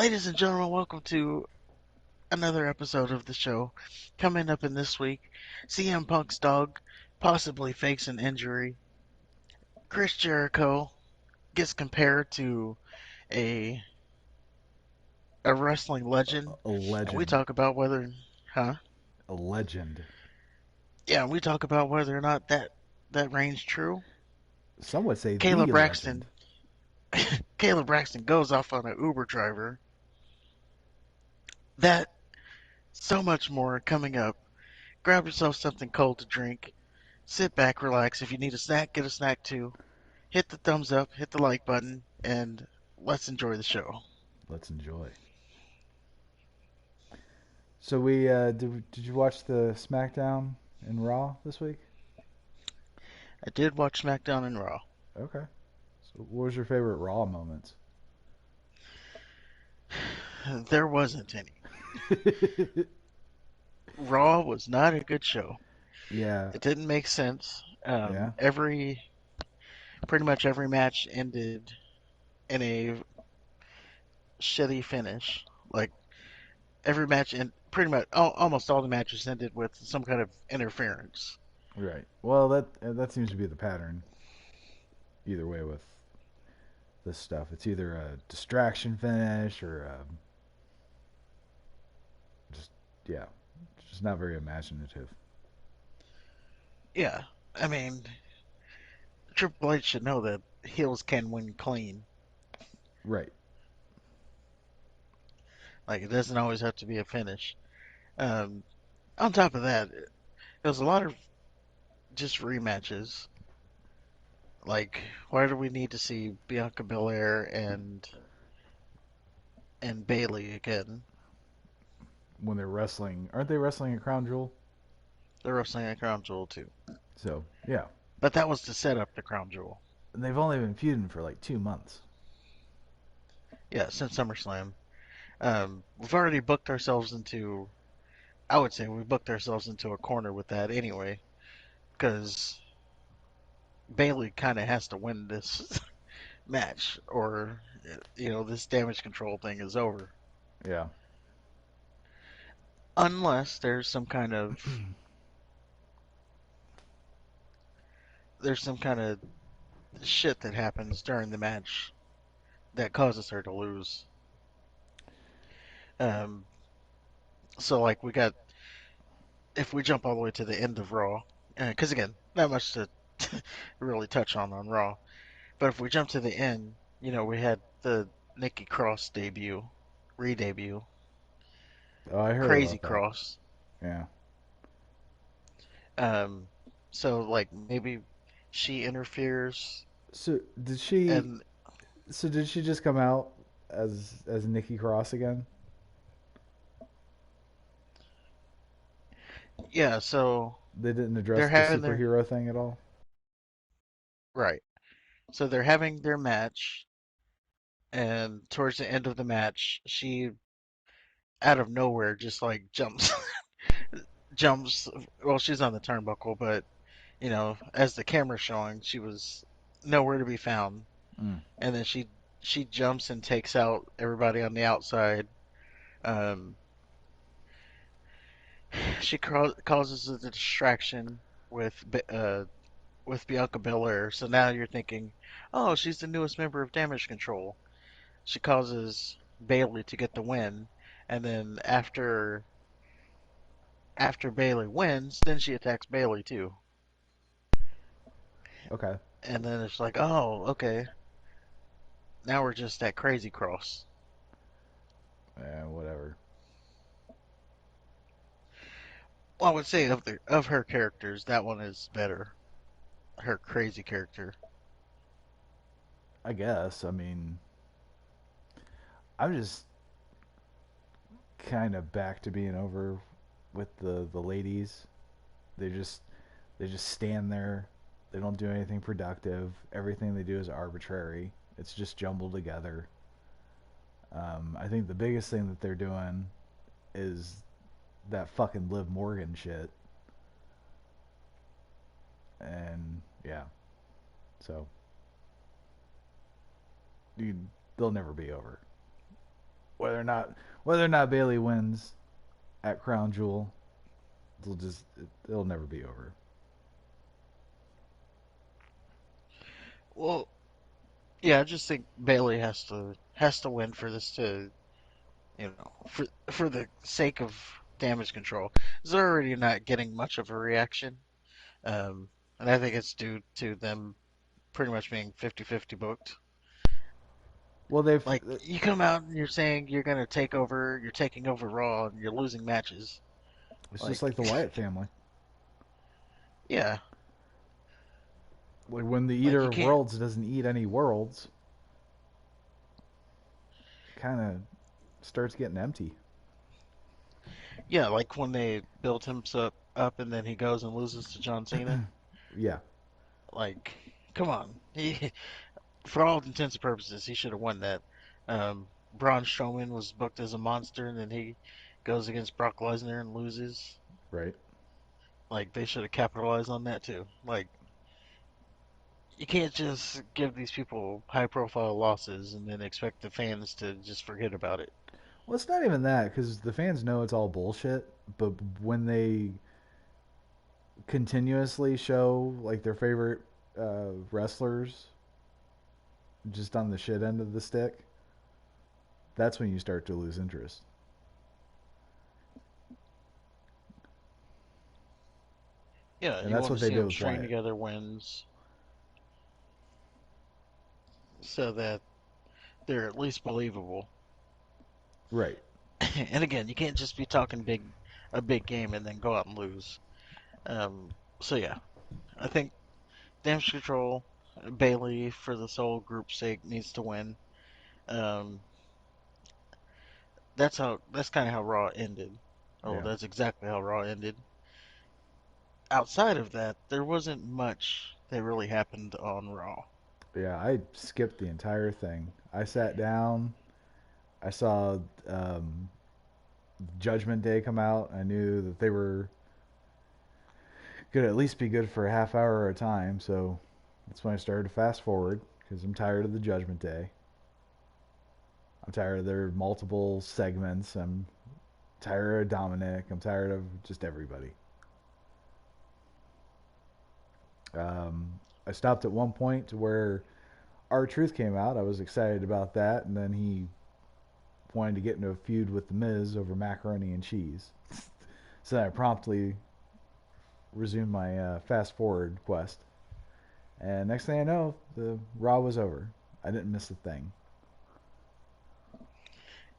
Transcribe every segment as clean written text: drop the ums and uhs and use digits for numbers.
Ladies and gentlemen, welcome to another episode of the show. Coming up in this week, CM Punk's dog possibly fakes an injury. Chris Jericho gets compared to a a wrestling legend, A and we legend. talk about whether, huh? A legend. Yeah, we talk about whether or not that reign's true. Some would say Caleb the legend. Braxton, Caleb Braxton goes off on an Uber driver. That so much more coming up. Grab yourself something cold to drink. Sit back, relax. If you need a snack, get a snack too. Hit the thumbs up, hit the like button, and let's enjoy the show. Let's enjoy. So did you watch the SmackDown and Raw this week? I did watch SmackDown and Raw. Okay. So what was your favorite Raw moments? There wasn't any. Raw was not a good show. Yeah. It didn't make sense. Yeah. Pretty much every match ended in a shitty finish. Like every match, and pretty much almost all the matches ended with some kind of interference. Right. Well, that seems to be the pattern either way with this stuff. It's either a distraction finish or just yeah, it's just not very imaginative. Yeah, I mean, Triple H should know that heels can win clean. Right. Like it doesn't always have to be a finish. Um, on top of that, there's a lot of just rematches. Like, why do we need to see Bianca Belair and Bailey again? When they're wrestling, aren't they wrestling at Crown Jewel? They're wrestling at Crown Jewel too, So yeah, but that was to set up the Crown Jewel. they've only been feuding for like 2 months. Yeah, since SummerSlam, we've already booked ourselves into. I would say we booked ourselves into a corner with that anyway, because Bailey kind of has to win this match, or this damage control thing is over. Yeah. Unless there's some kind of shit that happens during the match that causes her to lose. Um, so like we got if we jump all the way to the end of Raw, because again, not much to really touch on Raw. But if we jump to the end, we had the Nikki Cross debut, re-debut, Oh, I heard Crazy about that. Cross. Yeah. Um, so like maybe she interferes, So did she? and So did she just come out as Nikki Cross again? yeah, so They didn't address they're the having their superhero thing at all. right. So they're having their match, and towards the end of the match, she out of nowhere just like jumps. Well, she's on the turnbuckle, but as the camera's showing, she was nowhere to be found. Mm. And then she jumps and takes out everybody on the outside. Um, she causes a distraction with with Bianca Belair. So now you're thinking, oh, she's the newest member of Damage Control. She causes Bailey to get the win, and then after Bailey wins, then she attacks Bailey too. Okay. And then it's like, oh, okay, now we're just at Crazy Cross. Yeah. Whatever. Well, I would say of her characters, that one is better. Her crazy character. I guess. I mean, I'm just kind of back to being over with the ladies. They just they just stand there. They don't do anything productive. Everything they do is arbitrary. It's just jumbled together. I think the biggest thing that they're doing is that fucking Liv Morgan shit. And yeah, so you, they'll never be over. whether or not Bailey wins at Crown Jewel, it'll never be over. Well, yeah, I just think Bailey has to win for this to, for the sake of damage control. 'Cause they're already not getting much of a reaction. Um, and I think it's due to them pretty much being 50-50 booked. Well, they've Like you come out and you're saying you're gonna take over, you're taking over Raw, and you're losing matches. it's just Like, like the Wyatt family. yeah, Like when the like Eater you of can't. Worlds doesn't eat any worlds, kind of starts getting empty. Yeah, like when they build him up and then he goes and loses to John Cena. Yeah, Like, come on. For all intents and purposes, he should have won that. Braun Strowman was booked as a monster, and then he goes against Brock Lesnar and loses. right. Like, they should have capitalized on that too. Like, you can't just give these people high-profile losses and then expect the fans to just forget about it. Well, it's not even that because the fans know it's all bullshit. But when they continuously show like their favorite wrestlers just on the shit end of the stick, that's when you start to lose interest. Yeah, And you that's want what to they see did them with string Wyatt. together wins so that they're at least believable. Right. And again, you can't just be talking a big game and then go out and lose. So yeah, I think Damage Control, Bailey for the sole group's sake needs to win. Um, that's kind of how Raw ended. Oh, Yeah. that's exactly how Raw ended. Outside of that, there wasn't much that really happened on Raw. Yeah, I skipped the entire thing. I sat down. I saw um, Judgment Day come out. I knew that they were could at least be good for a half hour at a time. So that's when I started to fast forward because I'm tired of the Judgment Day. I'm tired of their multiple segments. I'm tired of Dominic. I'm tired of just everybody. I stopped at one point to where our Truth came out. I was excited about that, and then he wanted to get into a feud with the Miz over macaroni and cheese. So I promptly resumed my fast forward quest. And next thing I know, the Raw was over. I didn't miss a thing.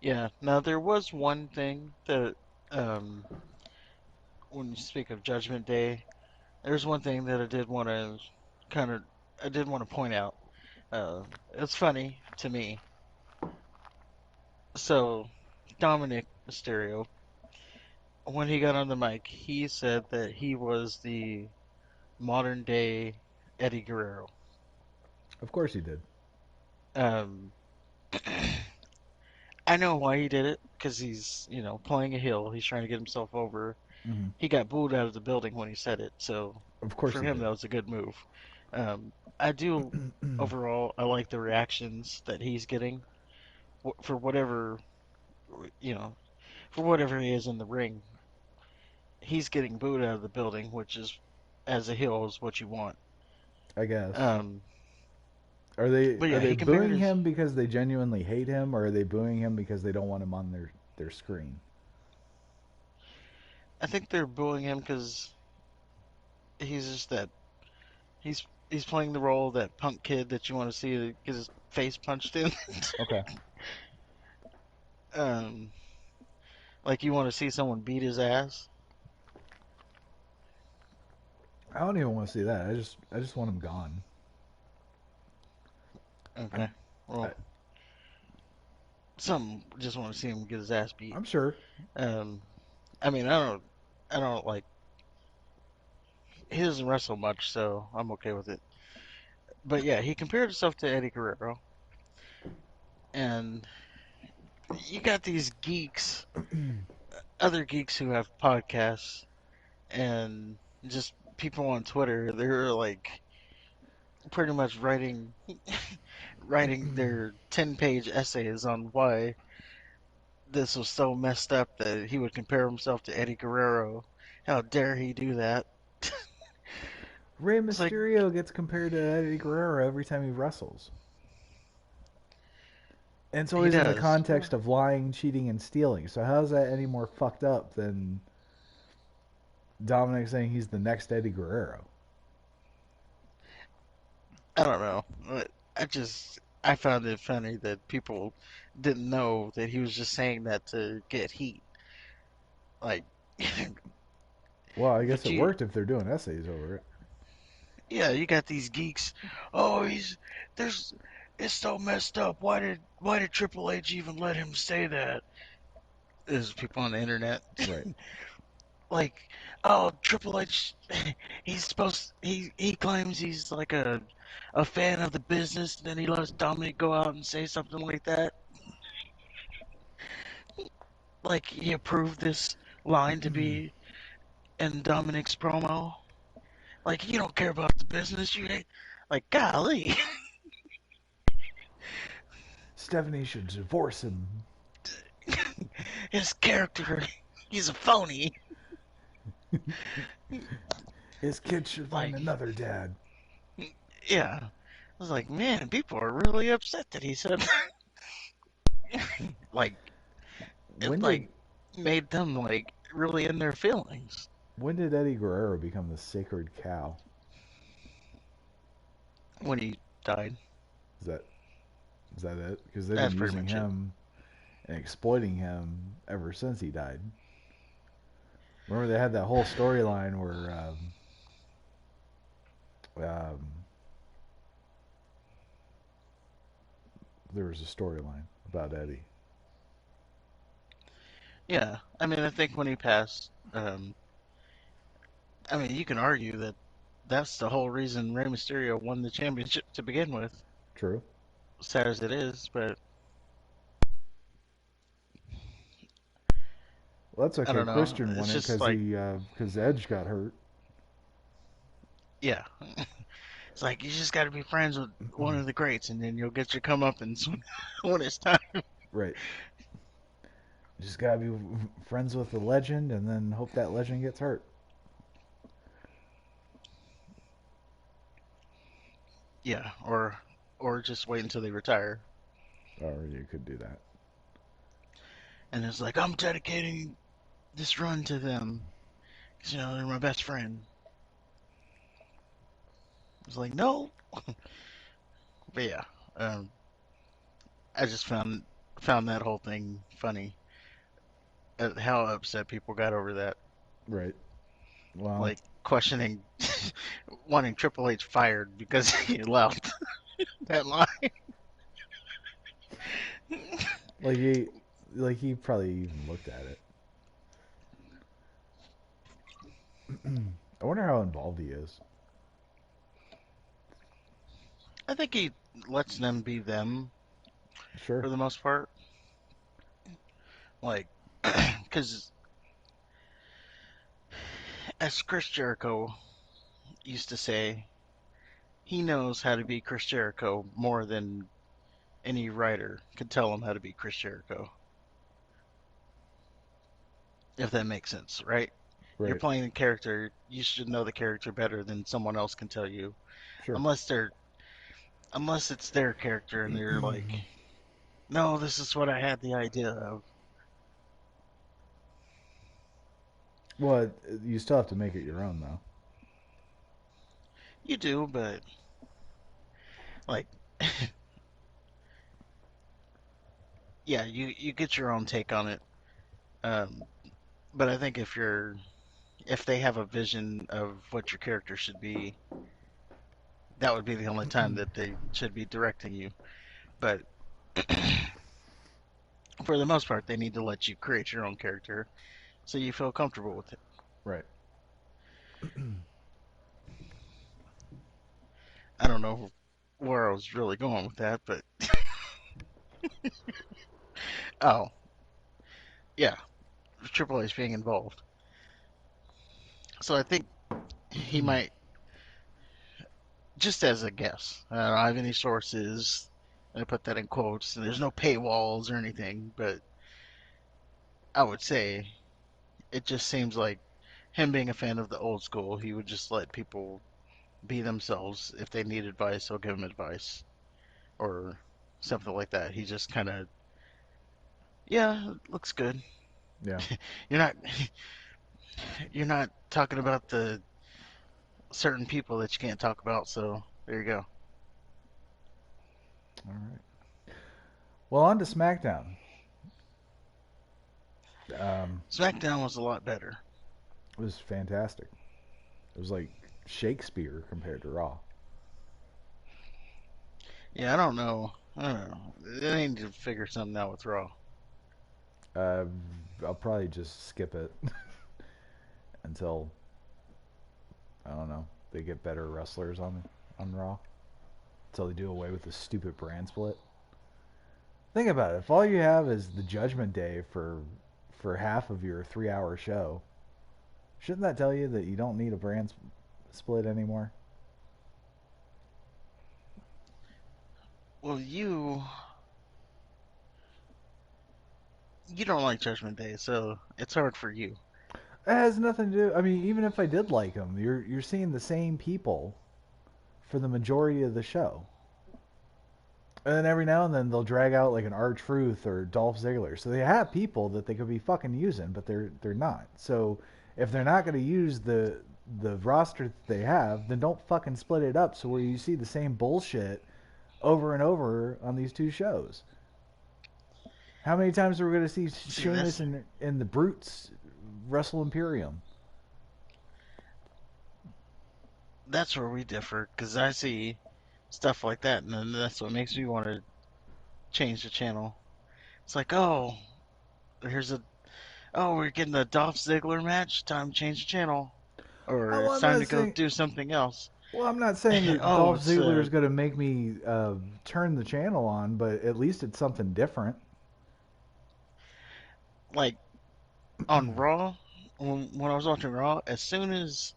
Yeah. Now there was one thing that, um, when you speak of Judgment Day, there's one thing that kind of, I did want to point out. It's funny to me. So, Dominic Mysterio, when he got on the mic, he said that he was the modern day Eddie Guerrero. Of course he did. Um, I know why he did it because he's, playing a heel. He's trying to get himself over. Mm-hmm. He got booed out of the building when he said it, so Of course for he him did. that was a good move. I do overall. I like the reactions that he's getting for whatever you know for whatever he is in the ring. He's getting booed out of the building, which is, as a heel, is what you want. I guess. Um, Are they but are yeah, they he compared booing his. him because they genuinely hate him, or are they booing him because they don't want him on their screen? I think they're booing him because he's just that he's playing the role of that punk kid that you want to see get his face punched in. Okay. um, like you want to see someone beat his ass. I don't even want to see that. I just want him gone. I'm Okay, I, well, some just want to see him get his ass beat. I'm sure. Um, I mean, I don't like. He doesn't wrestle much, so I'm okay with it. But yeah, he compared himself to Eddie Guerrero, and you got these geeks, other geeks who have podcasts, and just people on Twitter. They're like pretty much writing their 10-page essays on why this was so messed up that he would compare himself to Eddie Guerrero. How dare he do that? Rey It's like Mysterio gets compared to Eddie Guerrero every time he wrestles. And it's he always in the does. context of lying, cheating, and stealing. So how's that any more fucked up than Dominic saying he's the next Eddie Guerrero? I don't know. I found it funny that people didn't know that he was just saying that to get heat. Like, Well, I guess but it you, worked if they're doing essays over it. yeah, you got these geeks. Oh, there's it's so messed up. Why did Triple H even let him say that? There's people on the internet. Right. Like, oh, Triple H, he claims he's like a fan of the business, and then he lets Dominic go out and say something like that. Like he approved this line to be in Dominic's promo. Like you don't care about the business, you hate. Like golly, Stephanie should divorce him. his character, he's a phony. His kids should find Like, another dad. yeah. I was like, man, people are really upset that he said like it When did like made them like really in their feelings when did Eddie Guerrero become the sacred cow? when he died. Is that is that it? Because they've That's been pretty using much it. him and exploiting him ever since he died. Remember they had that whole storyline where um, there was a storyline about Eddie. Yeah, I mean, I think when he passed, I mean, you can argue that that's the whole reason Rey Mysterio won the championship to begin with. True. Sad as it is, but Well, that's I okay. don't know. Christian won It's it just because like, he because Edge got hurt. yeah, it's like you just got to be friends with one of the greats, and then you'll get your comeuppance when it's time. Right. You just gotta be friends with the legend, and then hope that legend gets hurt. Yeah, or just wait until they retire. Or you could do that. And it's like I'm dedicating this run to them because they're my best friend. It's like no, but yeah, um, I just found that whole thing funny. How upset people got over that, Right. Well, like questioning, wanting Triple H fired because he left that line. like he like he probably even looked at it. I wonder how involved he is. I think he lets them be them Sure. for the most part, like because as Chris Jericho used to say, he knows how to be Chris Jericho more than any writer could tell him how to be Chris Jericho. If that makes sense, right? You're Right. playing a character, you should know the character better than someone else can tell you. Sure. Unless it's their character and they're like, "No, this is what I had the idea of." Well, you still have to make it your own, though. You do, but like yeah, you get your own take on it. Um, but I think if they have a vision of what your character should be, that would be the only time that they should be directing you. But for the most part, they need to let you create your own character so you feel comfortable with it. Right. I don't know where I was really going with that, but oh yeah, Triple H being involved. So I think he might, just as a guess. I don't have any sources. I put that in quotes. There's no paywalls or anything, but I would say it just seems like him being a fan of the old school, he would just let people be themselves. If they need advice, he'll give them advice or something like that. He just kind of, yeah, looks good. Yeah. You're not you're not talking about the certain people that you can't talk about, so there you go. All right. Well, on to SmackDown. SmackDown was a lot better. It was fantastic. It was like Shakespeare compared to Raw. Yeah, I don't know. I don't know. They need to figure something out with Raw. Uh, I'll probably just skip it until I don't know they get better wrestlers on Raw. Until they do away with the stupid brand split. Think about it. If all you have is the Judgment Day for half of your 3 hour show, shouldn't that tell you that you don't need a brand split anymore? Well, you don't like Judgment Day, so it's hard for you. It has nothing to do. I mean, even if I did like them, you're seeing the same people for the majority of the show. And then every now and then they'll drag out like an R-Truth or Dolph Ziggler. So they have people that they could be fucking using, but they're not. So if they're not going to use the roster that they have, then don't fucking split it up so where you see the same bullshit over and over on these two shows. How many times are we going to see See, Sheamus and the Brutes wrestle Imperium? that's where we differ, because I see stuff like that, and then that's what makes me want to change the channel. It's like, here's a, we're getting a Dolph Ziggler match. Time to change the channel, or Oh, it's I'm time not to go saying. do something else. Well, I'm not saying that Oh, Dolph it's Ziggler is going to make me turn the channel on, but at least it's something different. like on Raw. When I was watching Raw, as soon as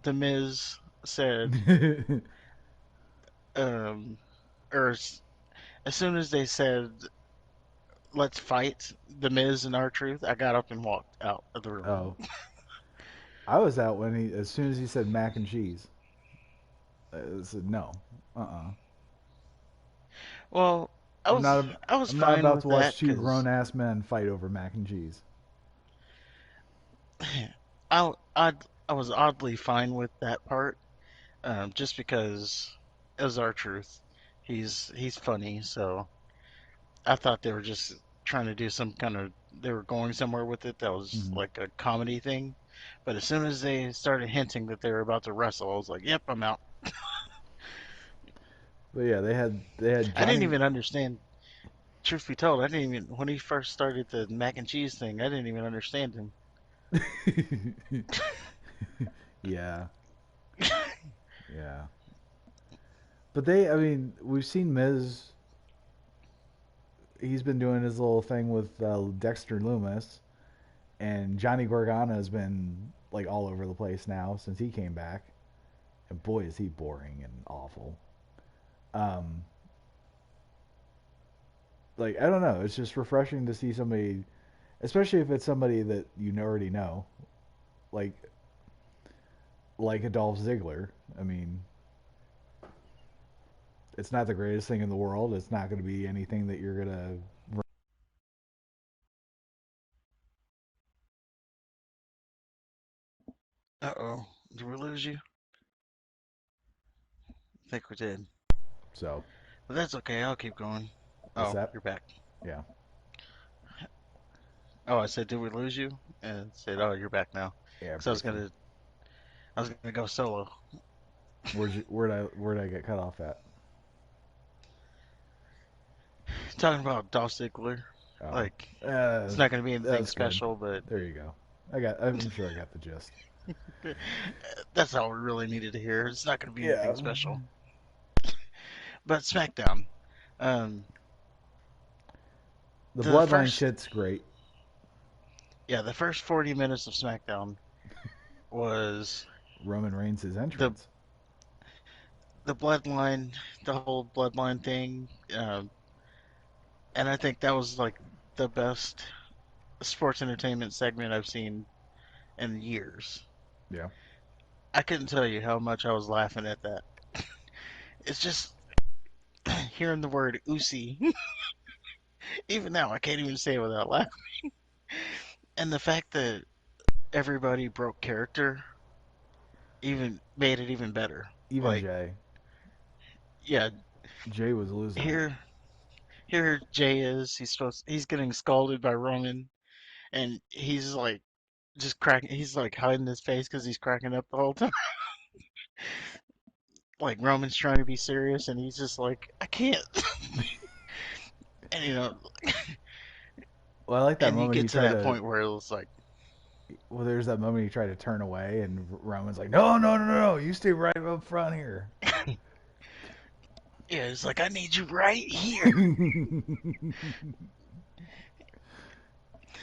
the Miz said, um, or as soon as they said, "Let's fight," the Miz and R-Truth, I got up and walked out of the room. Oh, I was out as soon as he said mac and cheese. I said no. Uh-uh. Well, I I'm was not. I was I'm not fine about with to that watch two because grown ass men fight over mac and cheese. I I I was oddly fine with that part, just because it was R-Truth. He's funny, so I thought they were just trying to do some kind of they were going somewhere with it that was Mm-hmm. like a comedy thing. But as soon as they started hinting that they were about to wrestle, I was like, "Yep, I'm out." But yeah, they had I didn't Johnny. even understand. Truth be told, I didn't even when he first started the mac and cheese thing. I didn't even understand him. Yeah, yeah. But they, I mean, we've seen Miz. He's been doing his little thing with Dexter Loomis, and Johnny Gargano has been like all over the place now since he came back. And boy, is he boring and awful. Um, like I don't know, it's just refreshing to see somebody, especially if it's somebody that you already know, like like a Dolph Ziggler. I mean, it's not the greatest thing in the world. It's not going to be anything that you're gonna. Uh-oh, did we lose you? I think we did, So but that's okay. I'll keep going. what's Oh, that? you're back. Yeah, Oh, I said, did we lose you? And it said, oh, you're back now. yeah, Because briefly. I was gonna go solo. Where'd I get cut off at? Talking about Dolph Ziggler, Oh, like uh, it's not gonna be anything that's good. special, but There you go. I'm sure I got the gist. that's all we really needed to hear. It's not gonna be anything Yeah, special. But SmackDown, um, the the bloodline first, shit's great. yeah, the first 40 minutes of SmackDown was Roman Reigns' the entrance. the bloodline, the whole bloodline thing, and I think that was like the best. sports entertainment segment I've seen in years. Yeah. I couldn't tell you how much I was laughing at that. It's just hearing the word Usi. Even now, I can't even say it without laughing. And the fact that everybody broke character even made it even better. Even Like, Jay. yeah, Jay was losing it. here, here Jay is. He's getting scalded by Roman, and he's like just cracking. He's like hiding his face because he's cracking up the whole time. Like Roman's trying to be serious, and he's just like, I can't. And Well, I like that and you moment he get to tried that to. point where it was like, Well, there's that moment he tried to turn away, and Roman's like, "No, no, no, no, no! You stay right up front here." yeah, it's like I need you right here.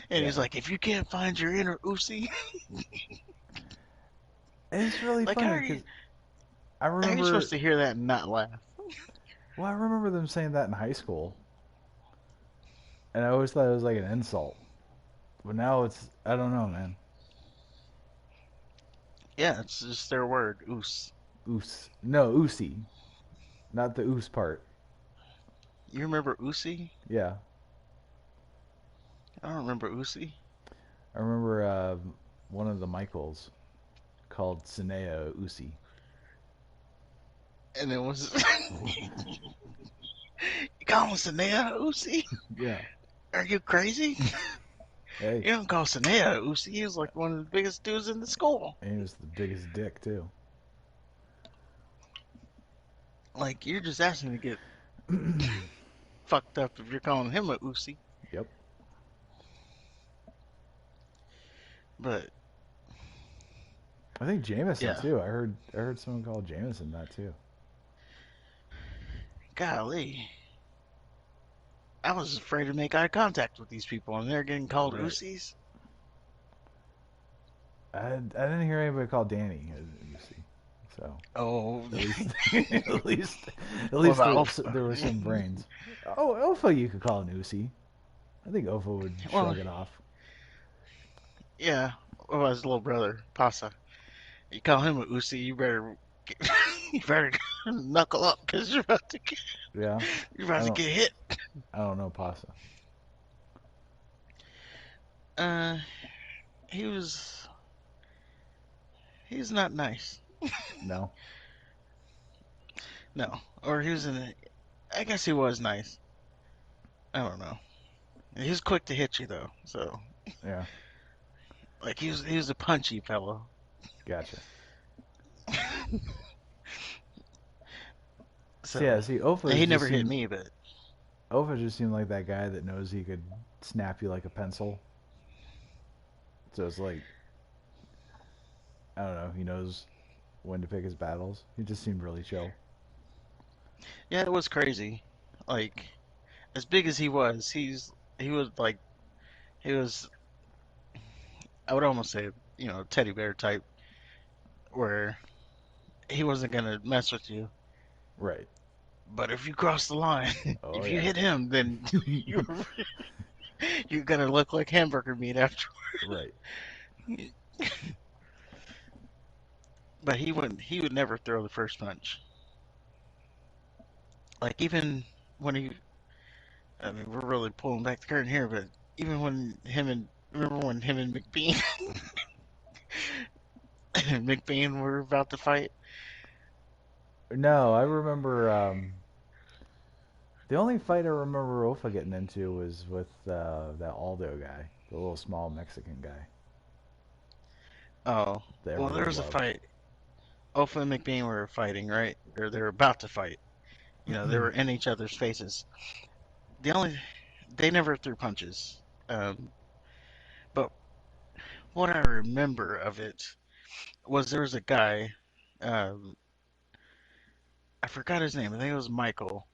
And he's Yeah, like, if you can't find your inner Uzi, it's really like funny because I how are you supposed remember. to hear that and not laugh? Well, I remember them saying that in high school, and I always thought it was like an insult. But now it's I don't know, man. Yeah, it's just their word, Us. Oos, no, Oosie, not the oos part. You remember Uzi? Yeah, I don't remember Uzi. I remember one of the Michaels called Sinea Oosie. And it was you call him Sanea Uzi? Yeah. Are you crazy? Hey, You don't call Sanea Uzi. He was like one of the biggest dudes in the school. and he was the biggest dick too. Like you're just asking to get fucked up if you're calling him a Uzi. Yep. But I think Jameson yeah, too. I heard someone call Jameson that too. golly. I was afraid to make eye contact with these people, and they're getting called Right. Uzis. I didn't hear anybody call Danny Oosie. So Oh, at least at least at what least about there Alpha? was some brains. Oh, Alpha you could call an Oosie. I think Alpha would Well, shrug it off. yeah. What about his little brother, Pasa? You call him a Uzi, you better you better knuckle up because Yeah. you're I about to don't get hit. I don't know Pasa. Uh, he was he's not nice. No. No, or he was in. I guess he was nice. I don't know. He was quick to hit you though, so Yeah. like he was a punchy fellow. Gotcha. So So yeah, see Ofa he just never hit seemed me, but Ofa just seemed like that guy that knows he could snap you like a pencil. So it's like I don't know, he knows when to pick his battles. He just seemed really chill. yeah, it was crazy. Like as big as he was like he was I would almost say teddy bear type where he wasn't gonna mess with you. Right. But if you cross the line, Oh if you yeah. hit him, then you're you're gonna look like hamburger meat after. Right. But he would never throw the first punch. Like even when I mean, we're really pulling back the curtain here, but even when remember when him and McBean and McBean were about to fight? No, I remember the only fight I remember Ofa getting into was with that Aldo guy, the little small Mexican guy Oh, that well, there everybody was a loved. fight. Ofa and McBean were fighting, right? Or they were about to fight. They were in each other's faces. The only they never threw punches. Um, but what I remember of it was there was a guy. Um, I forgot his name. I think it was Michael.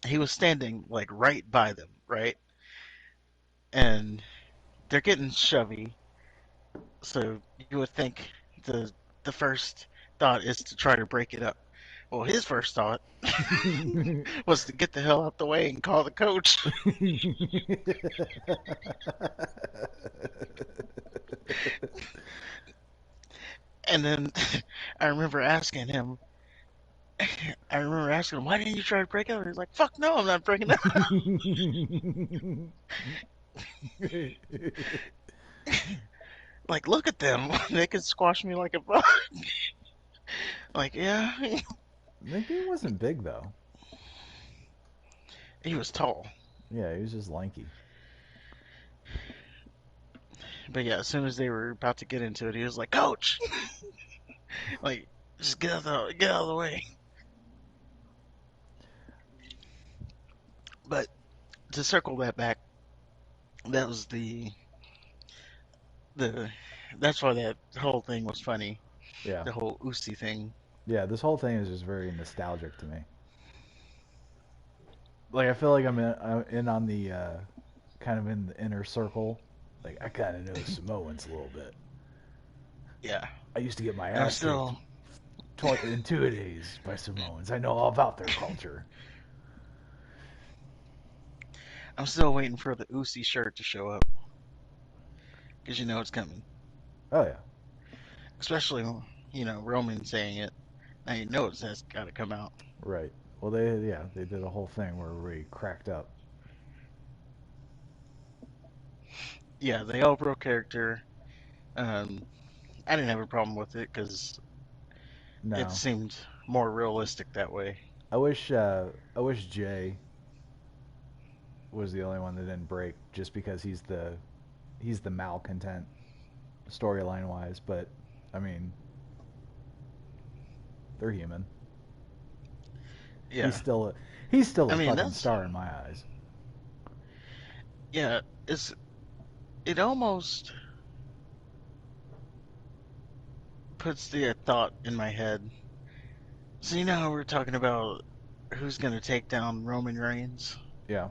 He was standing like right by them, right? And they're getting shovey. So you would think the the first thought is to try to break it up. Well, his first thought was to get the hell out the way and call the coach. And then I remember asking him, why didn't you try to break out? He's like, fuck no, I'm not breaking out. Like, look at them. They could squash me like a bug. Like, yeah, Nick Gage wasn't big though. he was tall. Yeah, he was just lanky. But yeah, as soon as they were about to get into it, he was like, coach, like, just get out of the way. But to circle that back, that was the that's why that whole thing was funny. Yeah, The whole Uzi thing. yeah. This whole thing is just very nostalgic to me. Like I feel like I'm in on the kind of in the inner circle. Like I kind of know Samoans a little bit. Yeah, I used to get my and ass kicked in 2 days by Samoans. I know all about their culture. I'm still waiting for the Uzi shirt to show up because you know it's coming. Oh yeah, Especially Roman saying it. Now you know that's got to come out. right. Well, they did a whole thing where we cracked up. Yeah, they all broke character. Um, I didn't have a problem with it because it No, seemed more realistic that way. I wish Jay was the only one that didn't break, just because he's the malcontent storyline wise. But I mean, they're human. He's Yeah, still a, he's still I a mean fucking that's star in my eyes. yeah. It almost puts the thought in my head. So you know how we're talking about who's gonna take down Roman Reigns? Yeah.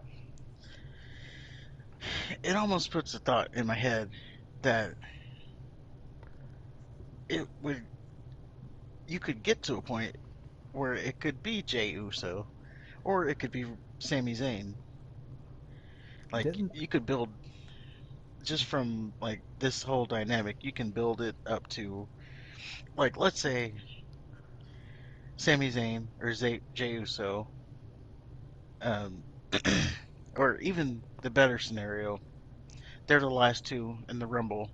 It almost puts a thought in my head that it would you could get to a point where it could be Jey Uso or it could be Sami Zayn. Like Didn't you could build just from like this whole dynamic, you can build it up to like let's say Sami Zayn or Jey Uso, um, or even the better scenario, they're the last two in the Rumble.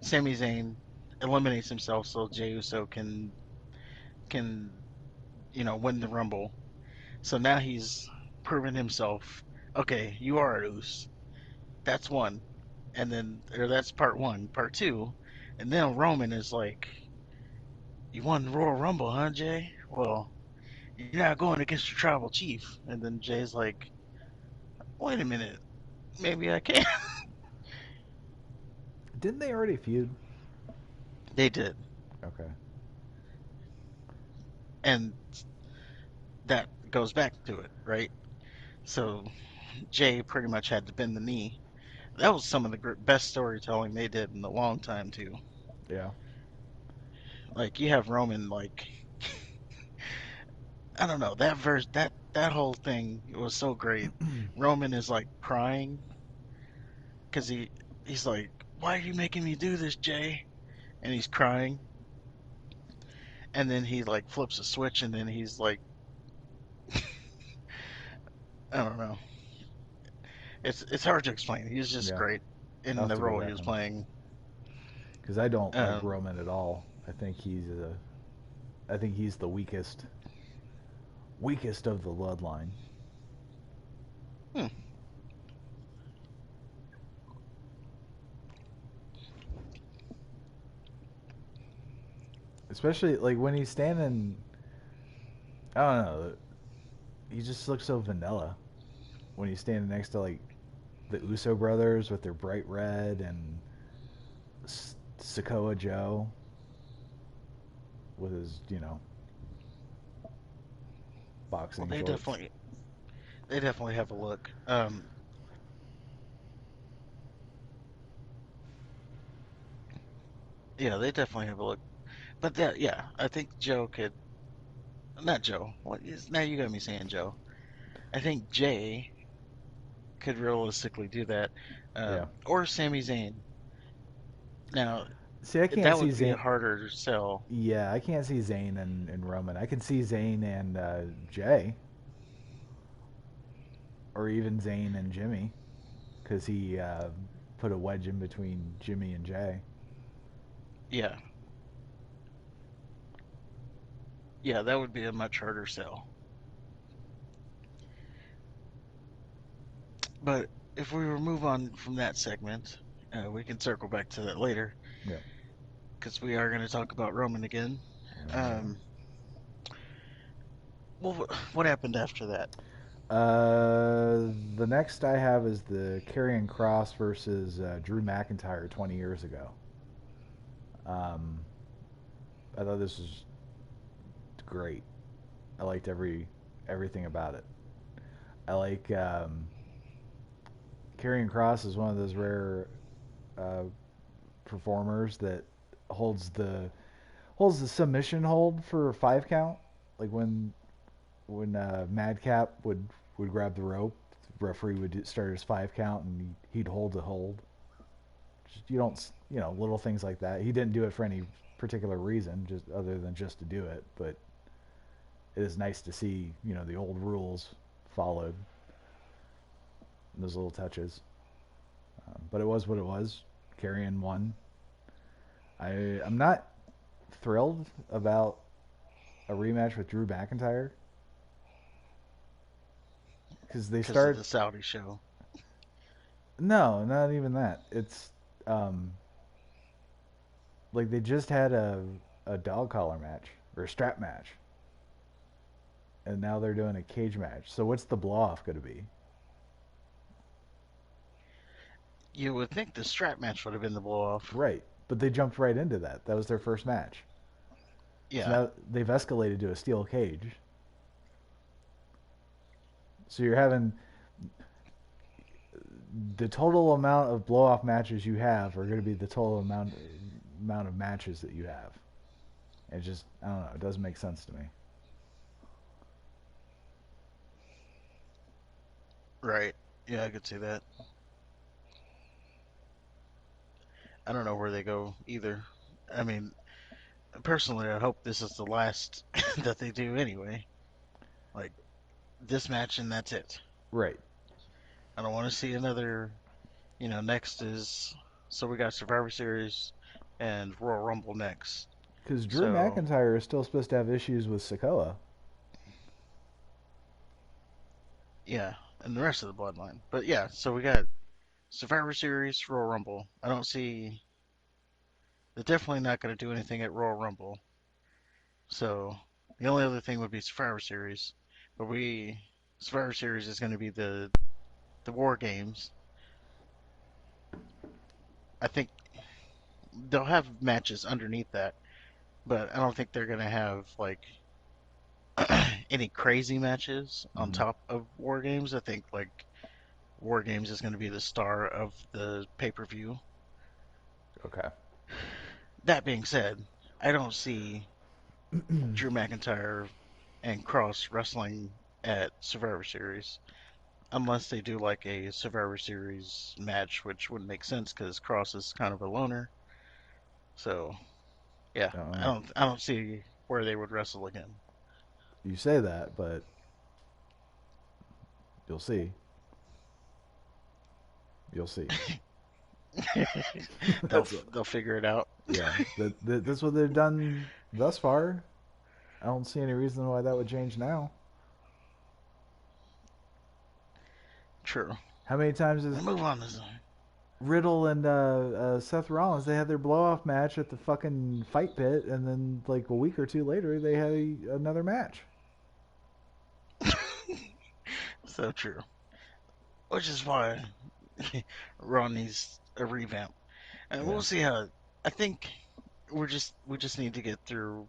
Sami Zayn eliminates himself so Jey Uso can win the Rumble. So now he's proven himself. Okay, you are a Uso. That's one, and then or that's part one. Part two, and then Roman is like, "You won the Royal Rumble, huh, Jay? Well, you're not going against your tribal chief." And then Jay's like, "Wait a minute, maybe I can." didn't they already feud? They did, Okay. and that goes back to it, right? So Jay pretty much had to bend the knee. That was some of the best storytelling they did in a long time too. Yeah. Like you have Roman, like I don't know that verse, that whole thing was so great. Roman is like crying because he's like, "Why are you making me do this, Jay?" And he's crying, and then he like flips a switch, and then he's like, I don't know. It's hard to explain. He's just Yeah. great I'll in have the to go role he back was and playing. because I don't like Um, Roman at all. I think he's the weakest of the bloodline. hmm, Especially like when he's standing. I don't know. He just looks so vanilla when he's standing next to like the Uso brothers with their bright red and Sokoa Joe with his well, boxing shorts. they definitely have a look. Yeah, they definitely have a look. But that, yeah, I think Joe could. not Joe. What is now? You got me saying Joe. I think Jay could realistically do that, Yeah. or Sami Zayn. Now See, I can't that see would be a Zayn. harder sell. Yeah, I can't see Zayn and Roman. I can see Zayn and Jay, or even Zayn and Jimmy, because he put a wedge in between Jimmy and Jay. Yeah, yeah, that would be a much harder sell. But if we remove on from that segment, we can circle back to that later Yeah. because we are going to talk about Roman again. Yeah. Um, well, what happened after that? The next I have is the Karrion Cross versus Drew McIntyre 20 years ago. Um, I thought this was great. I liked everything about it. I like Karrion Cross is one of those rare uh, performers that holds the holds the submission hold for a 5 count. Like when Madcap would grab the rope, the referee would start his 5 count and he'd hold the hold. Just, you don't little things like that. He didn't do it for any particular reason, just other than just to do it. But it is nice to see the old rules followed. Those little touches. But it was what it was. Carrion won. I'm not thrilled about a rematch with Drew McIntyre because they Because of start. the Saudi show. No, not even that. It's um, like they just had a dog collar match or a strap match, and now they're doing a cage match. So what's the blow off going to be? You would think the strap match would have been the blow off. Right, but they jumped right into that. That was their first match. So Yeah, now they've escalated to a steel cage. So you're having the total amount of blow off matches you have are going to be the total amount of matches that you have. It just I don't know. It doesn't make sense to me. right. Yeah, I could see that. I don't know where they go either. I mean, personally, I hope this is the last that they do anyway. Like this match and that's it. Right. I don't want to see another. Next is so we got Survivor Series and Royal Rumble next. Because Drew So McIntyre is still supposed to have issues with Sokoa. yeah, and the rest of the bloodline. But yeah, so we got Survivor Series, Royal Rumble. I don't see. They're definitely not going to do anything at Royal Rumble. So the only other thing would be Survivor Series, but we Survivor Series is going to be the War Games. I think they'll have matches underneath that, but I don't think they're going to have like any crazy matches on Mm-hmm. top of War Games. I think like War Games is going to be the star of the pay per view. Okay. That being said, I don't see Drew McIntyre and Cross wrestling at Survivor Series unless they do like a Survivor Series match, which wouldn't make sense because Cross is kind of a loner. So yeah, uh, I don't see where they would wrestle again. you say that, but you'll see. You'll see. That's it. They'll figure it out. Yeah. That's what they've done thus far. I don't see any reason why that would change now. True. How many times has We'll move on to something. Riddle and Seth Rollins, they had their blow off match at the fucking fight pit, and then like a week or two later, they had another match. So true. Which is why Raw needs a revamp. And Yeah. we'll see how. I think we just need to get through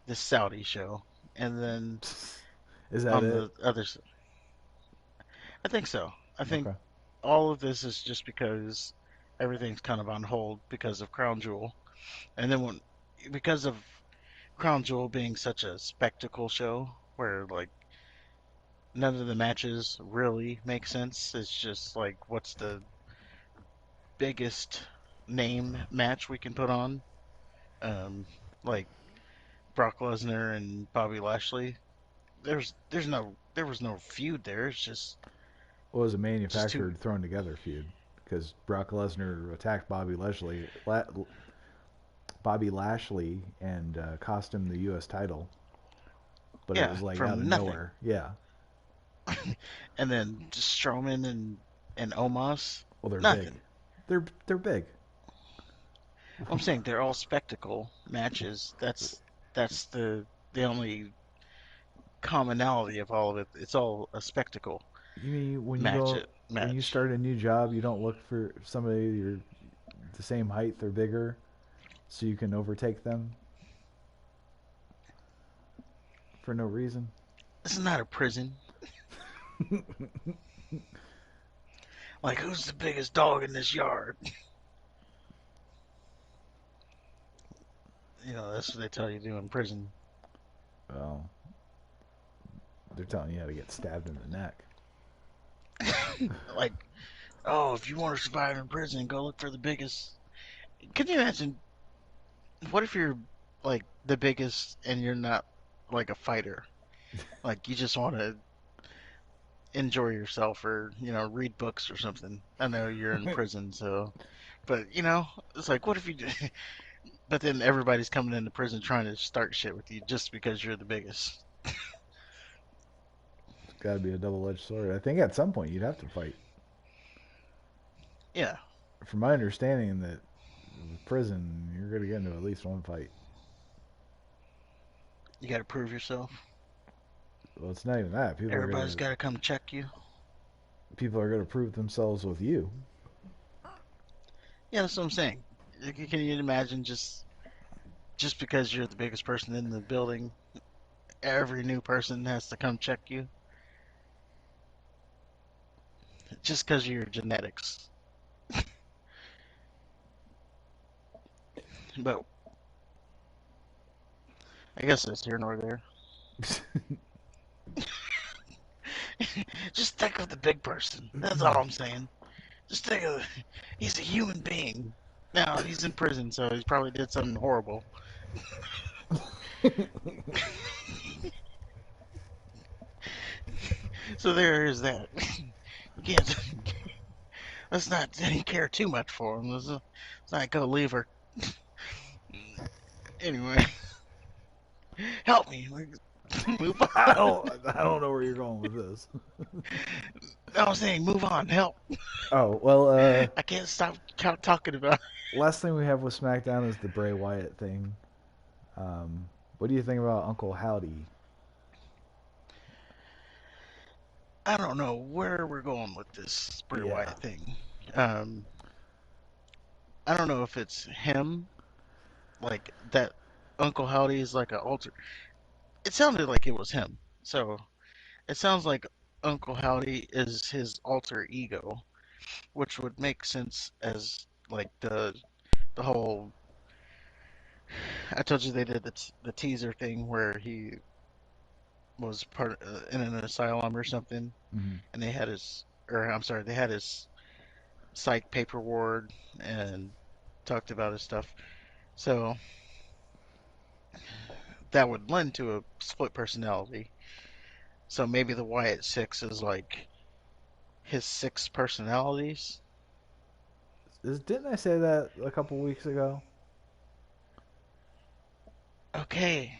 this Saudi show, and then Is that on it? the other. I think so. I think Okay. all of this is just because everything's kind of on hold because of Crown Jewel, and then when because of Crown Jewel being such a spectacle show where like none of the matches really make sense. It's just like what's the biggest name match we can put on? Um, like Brock Lesnar and Bobby Lashley. There was no feud there. It's Well, it was a just two. manufactured, thrown together feud because Brock Lesnar attacked Bobby Lashley, and cost him the U.S. title, but it Yeah, was like out of from nothing. nowhere. Yeah. And then just Strowman and Omos, Well, they're big. nothing. They're big. I'm saying they're all spectacle matches. That's the only commonality of all of it. It's all a spectacle You mean match. when you Match. start a new job, you don't look for somebody you're the same height or bigger, so you can overtake them for no reason. This is not a prison. Like who's the biggest dog in this yard? That's what they tell you to do in prison. Well, they're telling you how to get stabbed in the neck. Like, oh, if you want to survive in prison, go look for the biggest. Can you imagine? What if you're like the biggest and you're not like a fighter? Like you just want to enjoy yourself or read books or something. I know you're in prison, so but it's like what if you but then everybody's coming into prison trying to start shit with you just because you're the biggest. It's got to be a double-edged sword. I think at some point you'd have to fight. Yeah, From my understanding, that with prison, you're going to get into at least one fight. you got to prove yourself. Well, it's not even that. Everybody's got to come check you. People are going to prove themselves with you. Yeah, that's what I'm saying. Can you imagine just because you're the biggest person in the building, every new person has to come check you just because of your genetics. But I guess that's here nor there. Just think of the big person. That's all I'm saying. Just think of he's a human being. Now he's in prison, so he probably did something horrible. So there is that. You can't. Let's not care too much for him. Let's not go leave her. Anyway, help me. Move I on. don't. I don't know where you're going with this. I was saying, move on. Help. Oh well. I can't stop talking about it. Last thing we have with SmackDown is the Bray Wyatt thing. What do you think about Uncle Howdy? I don't know where we're going with this Bray Yeah. Wyatt thing. Um, I don't know if it's him, like that Uncle Howdy is like an alter. It sounded like it was him. So it sounds like Uncle Howdy is his alter ego, which would make sense as like the whole. I told you they did the teaser thing where he was part in an asylum or something, Mm-hmm. and they had his, or I'm sorry, they had his psych paperwork and talked about his stuff. So that would lend to a split personality. So maybe the Wyatt Six is like his six personalities. Didn't I say that a couple weeks ago? Okay.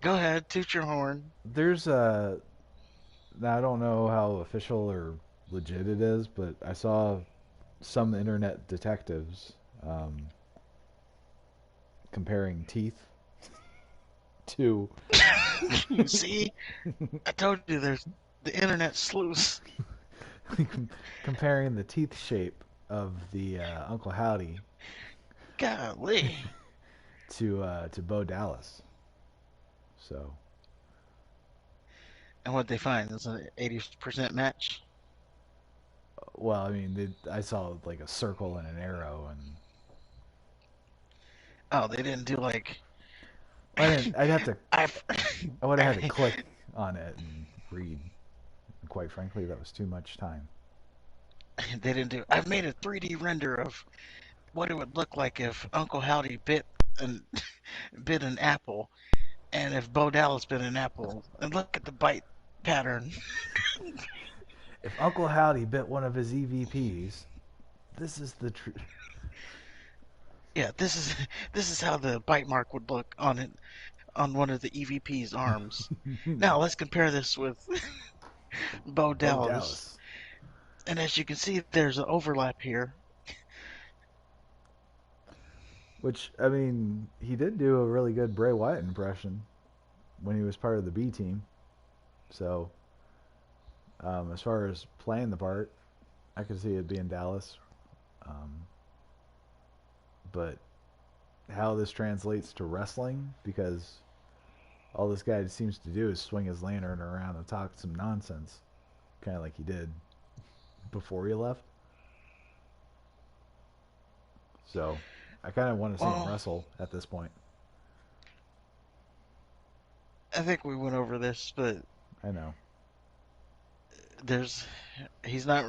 Go ahead, toot your horn. There's a. Now I don't know how official or legit it is, but I saw some internet detectives comparing teeth to See, I told you there's the internet sleuths. comparing the teeth shape of the Uncle Howdy Golly. to Bo Dallas. So And what they find is an 80% match. Well, I mean, I saw like a circle and an arrow, and Oh, they didn't do like I didn't. I'd have to. I I would have had to I click on it and read. And quite frankly, that was too much time. they didn't do. I made a 3D render of what it would look like if Uncle Howdy an bit an apple, and if Bo Dallas bit an apple, and look at the bite pattern. If Uncle Howdy bit one of his EVPs, this is the truth. Yeah, this is how the bite mark would look on it on one of the EVP's arms. Now let's compare this with Bo Bo Dallas, Dallas. and as you can see, there's an overlap here. Which, I mean, he did do a really good Bray Wyatt impression when he was part of the B team. So, as far as playing the part, I could see it being Dallas. Um, but how this translates to wrestling, because all this guy seems to do is swing his lantern around and talk some nonsense, kind of like he did before he left. So, I kind of want to see him Well, wrestle at this point. I think we went over this, but I know. there's he's not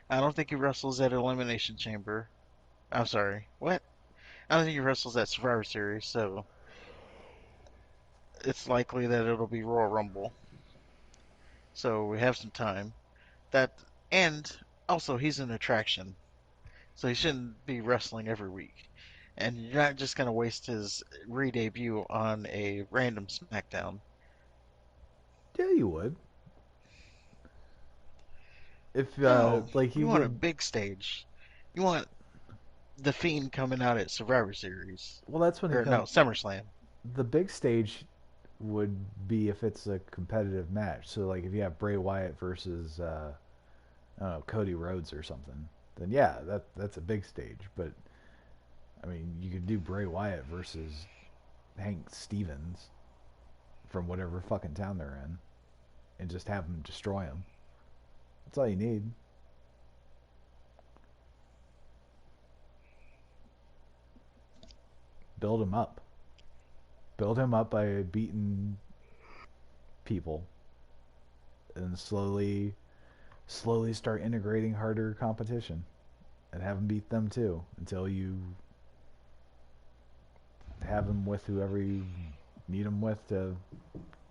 I don't think he wrestles at Elimination Chamber. I'm sorry. What? I don't think he wrestles at Survivor Series, so it's likely that it'll be Royal Rumble. So we have some time. That and also he's an attraction, so he shouldn't be wrestling every week. And you're not just gonna waste his re-debut on a random SmackDown. Yeah, you would. If, No, like, he you want a would. big stage. You want the Fiend coming out at Survivor Series, Well, that's when he or no, comes. SummerSlam. The big stage would be if it's a competitive match. So, like, if you have Bray Wyatt versus, I don't know, Cody Rhodes or something, then yeah, that's a big stage. But I mean, you could do Bray Wyatt versus Hank Stevens from whatever fucking town they're in, and just have them destroy him. That's all you need. Build him up. Build him up by beating people, and slowly start integrating harder competition and have him beat them too until you have him with whoever you need him with to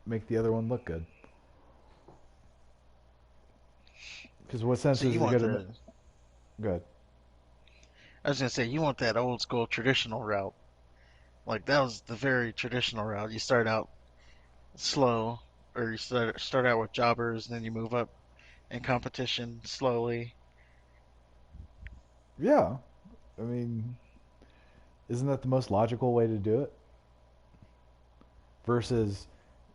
make the other one look good. Because what sense So is you it want good? the Good. I was gonna say you want that old school traditional route. Like that was the very traditional route. You start out slow, or you start out with jobbers, and then you move up in competition slowly. Yeah. I mean, isn't that the most logical way to do it? Versus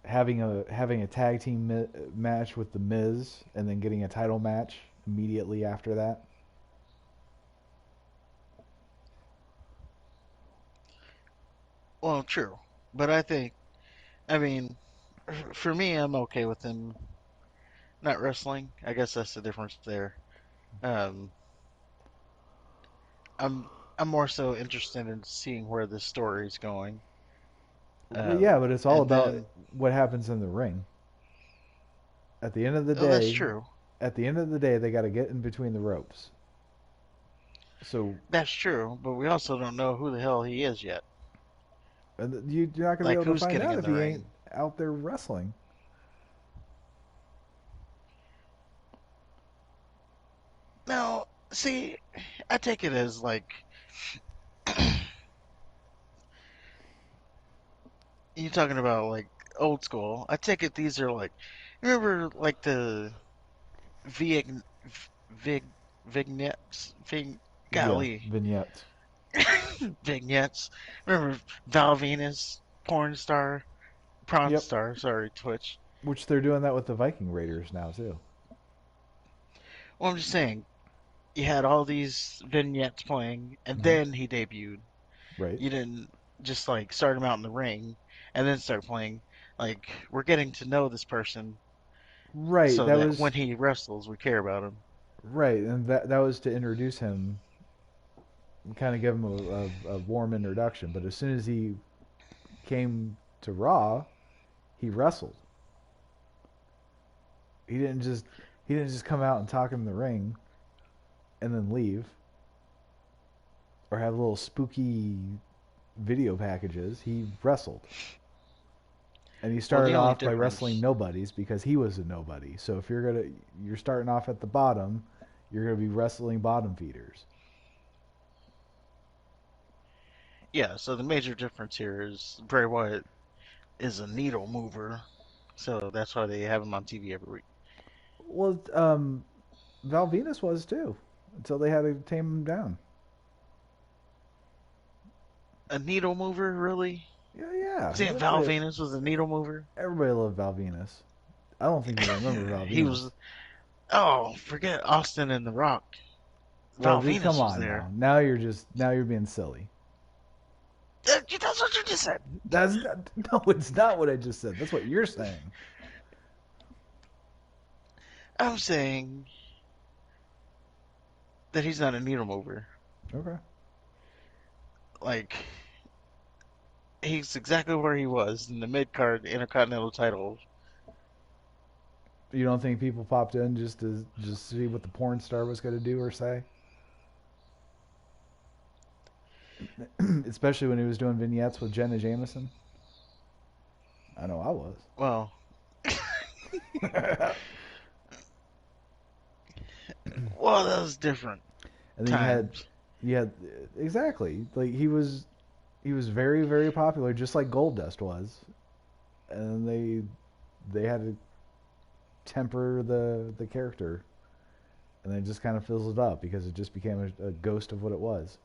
having a tag team match with the Miz and then getting a title match immediately after that. Well, true, but I mean, for me, I'm okay with him not wrestling. I guess that's the difference there. Um, I'm I'm more so interested in seeing where this story is going. Well, yeah, but it's all And about then, what happens in the ring. At the end of the oh, that's day, true. they got to get in between the ropes. So That's true, but we also don't know who the hell he is yet. you're not going to be Like, able to who's find getting out in if the he ain't ring? out there wrestling. Now, see, I take it as like you talking about like old school. I take it these are like, remember like the Vig, Vig, Yeah, golly, vignettes, vignettes. Remember Val Venus, porn star, prawn yep. star, sorry, Twitch. Which they're doing that with the Viking Raiders now too, Well, I'm just saying, you had all these vignettes playing, and hmm then he debuted. right? You didn't just like start him out in the ring and then start playing. Like, we're getting to know this person Right. so that when he wrestles, we care about him. right, and that was to introduce him, kind of give him a warm introduction. But as soon as he came to Raw, he wrestled. He didn't just he didn't just come out and talk in the ring and then leave, or have little spooky video packages. He wrestled. And he Well, started the only off by wrestling difference, nobodies because he was a nobody. So if you're starting off at the bottom, you're gonna be wrestling bottom feeders. yeah. So the major difference here is Bray Wyatt is a needle mover, so that's why they have him on TV every week. Well, Val Venus was too, until they had to tame him down. A needle mover, really? Yeah, yeah. Saying Val Venus was a needle mover? Everybody loved Val Venus. I don't think you remember Val He was. Venus. Oh, forget Austin and The Rock. Well, Val dude, come Venus was on there. now. Now you're being silly. That's what you just said. That's not, no, it's not what I just said. That's what you're saying. I'm saying that he's not a needle mover. Okay. Like, he's exactly where he was in the mid card Intercontinental title. You don't think people popped in just to just see what the porn star was going to do or say? Especially when he was doing vignettes with Jenna Jameson. I know I was. Well, well, that was different And then times. you had exactly like he was very very popular, just like Goldust was, and they had to temper the character, and they just kind of fizzled up because it just became a ghost of what it was.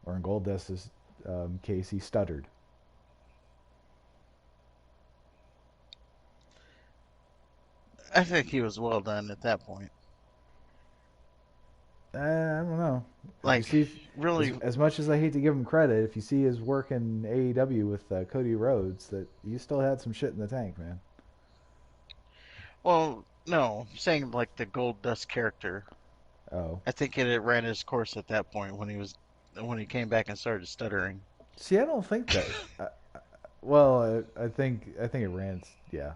Or in Goldust's case, he stuttered. I think he was well done at that point. I don't know. If you Like, see, really, as much as I hate to give him credit, if you see his work in AEW with Cody Rhodes, that he still had some shit in the tank, man. well, no, saying like the Gold Dust character. Oh, I think it ran its course at that point when he came back and started stuttering. see, I don't think that. Well, I think it ran. Yeah.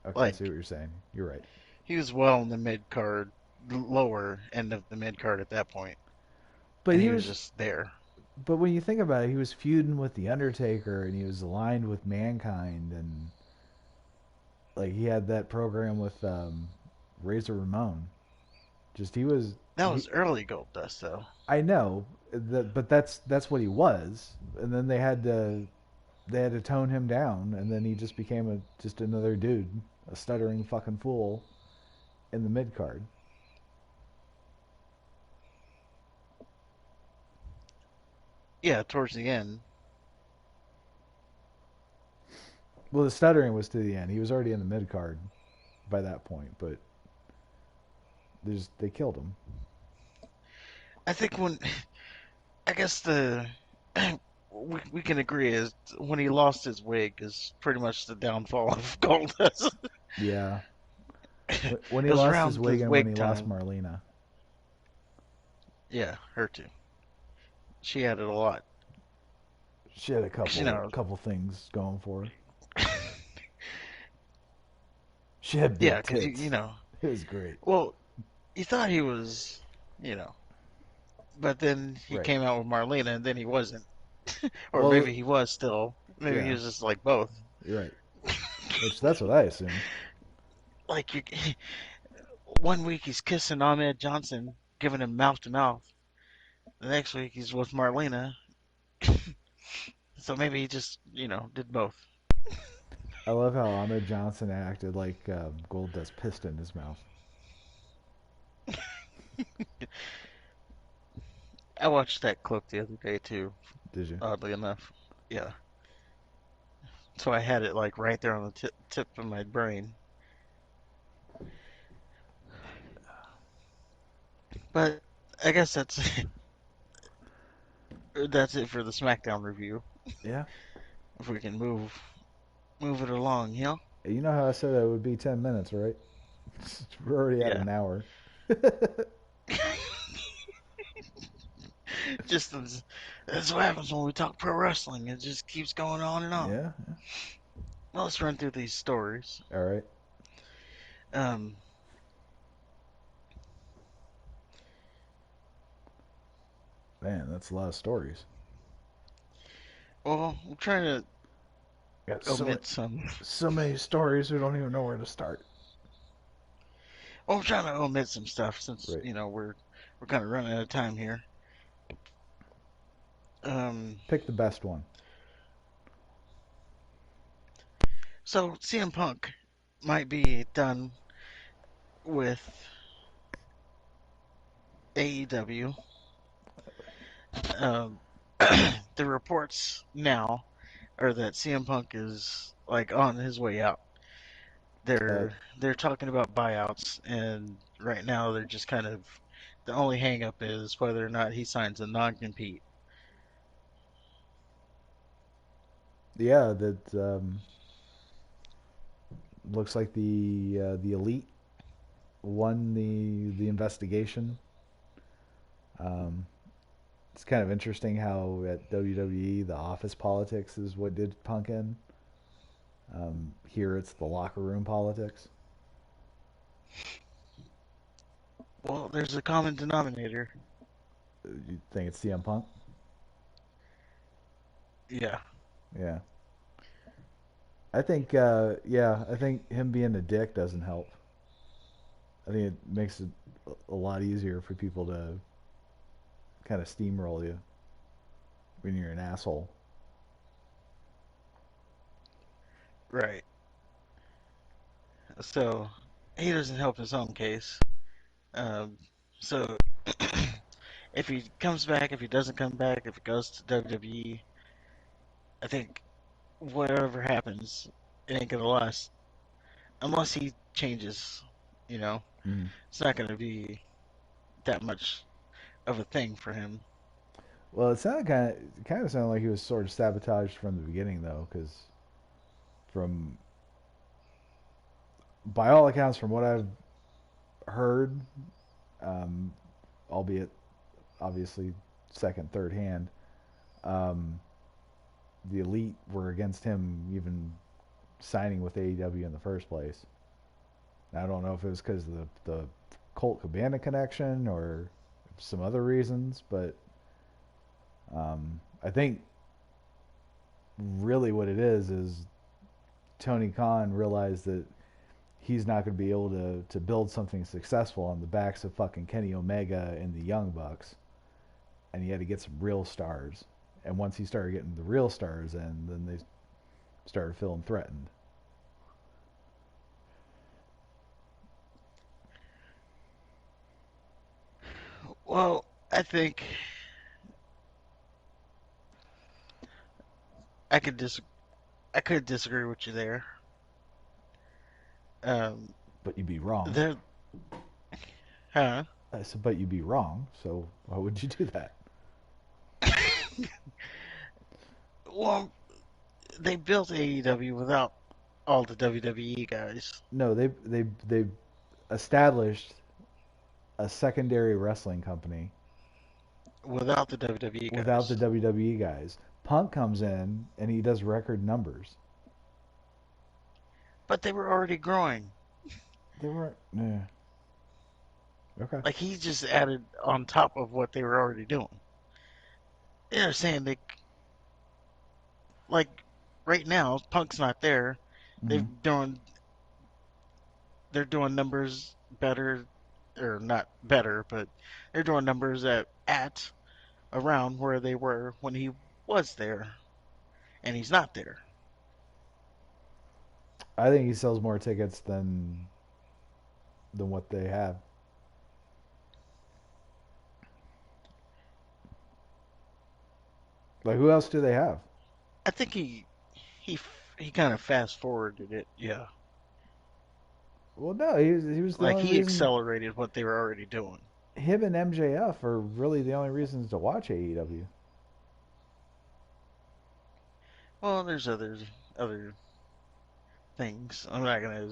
Okay, I see Like, what you're saying. You're right. he was well in the mid card, lower end of the mid card at that point, But and he he was was. just there. But when you think about it, he was feuding with the Undertaker, and he was aligned with Mankind, and like he had that program with Razor Ramon. Just he was. That He, was early Gold Dust, though. I know that, but that's what he was, and then they had to tone him down, and then he just became just another dude, a stuttering fucking fool in the mid card. Yeah, towards the end. Well, the stuttering was to the end. He was already in the mid card by that point, but they killed him. I think when I guess the we can agree is when he lost his wig is pretty much the downfall of Gold Dust. Yeah, when It he was lost his around the wig and when he wig lost time. Marlena, Yeah, her too. She had it a lot. she had a 'Cause, you know, couple things going for her. She had yeah, big because tits. It was great. well, you thought he was, you know, but then he Right. came out with Marlena, and then he wasn't, or Well, maybe he was still. Maybe he yeah, was just like both. you're right. Which that's what I assumed. Like you, one week he's kissing Ahmed Johnson, giving him mouth to mouth. The next week he's with Marlena. So maybe he just, did both. I love how Ahmed Johnson acted like Goldust pissed in his mouth. I watched that clip the other day too, Did you? oddly enough. Yeah. So I had it like right there on the tip of my brain. But I guess that's it for the SmackDown review. Yeah. If we can move it along, You know how I said it would be 10 minutes, right? We're already at Yeah. an hour. Just that's what happens when we talk pro wrestling. It just keeps going on and on. Yeah. Well, let's run through these stories. All right. Um, Man, that's a lot of stories. well, I'm trying to Got omit some. so many stories we don't even know where to start. Well, I'm trying to omit some stuff since Right. we're kind of running out of time here. Um, Pick the best one. so CM Punk might be done with AEW. Um, the reports now are that CM Punk is like on his way out. Uh, They're talking about buyouts, and right now they're just kind of the only hangup is whether or not he signs a non-compete. yeah, that looks like the elite won the investigation. Um, it's kind of interesting how at WWE the office politics is what did Punk in. Here it's the locker room politics. Well, there's a common denominator. You think it's CM Punk? Yeah, Yeah. I think I think him being a dick doesn't help. I think it makes it a lot easier for people to kind of steamroll you when you're an asshole. right. So he doesn't help his own case. Um, so if he comes back, if he doesn't come back, if he goes to WWE, I think whatever happens, it ain't gonna last unless he changes. You know, Mm. it's not gonna be that much of a thing for him. Well, it kind of sounded like he was sort of sabotaged from the beginning though, because from by all accounts, from what I've heard, um, albeit obviously second, third hand, um, the elite were against him even signing with AEW in the first place. I don't know if it was because of the Colt Cabana connection or some other reasons, but I think really what it is Tony Khan realized that he's not going to be able to build something successful on the backs of fucking Kenny Omega and the Young Bucks, and he had to get some real stars. And once he started getting the real stars in, then they started feeling threatened. Well, I think I could dis I could disagree with you there. Um, But you'd be wrong. there, huh? I said, but you'd be wrong. So why would you do that? Well, they built AEW without all the WWE guys, No, they established a secondary wrestling company without the WWE without the guys, WWE guys. Punk comes in and he does record numbers. but they were already growing. They were yeah. Okay. Like he just added on top of what they were already doing. They're saying they like right now, Punk's not there. Mm-hmm. They've doing they're doing numbers better, or not better, but they're doing numbers at around where they were when he was there, and he's not there. I think he sells more tickets than what they have. Like who else do they have? I think he he kind of fast forwarded it. Yeah, Well, no, he was the like only he reason. accelerated what they were already doing. Him and MJF are really the only reasons to watch AEW. Well, there's other things. I'm not gonna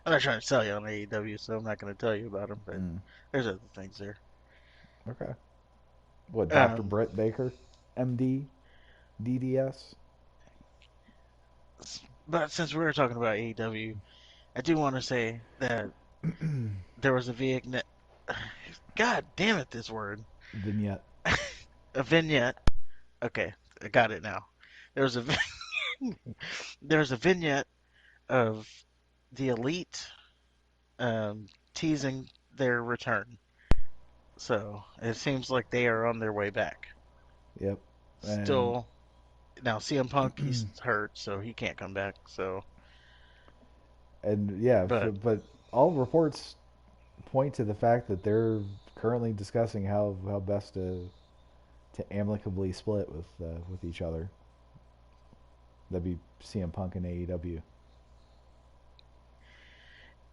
I'm not trying to sell you on AEW, so I'm not going to tell you about them. But Mm, there's other things there. okay. What, Dr. Um, Britt Baker, MD, DDS? but since we were talking about AEW, I do want to say that there was a vignette. God damn it, this word. Vignette. A vignette. Okay, I got it now. There was a there was a vignette of the Elite teasing their return. So it seems like they are on their way back. Yep. And Still, now CM Punk, he's hurt, so he can't come back. So, and yeah, but but all reports point to the fact that they're currently discussing how best to amicably split with each other. That'd be CM Punk and AEW.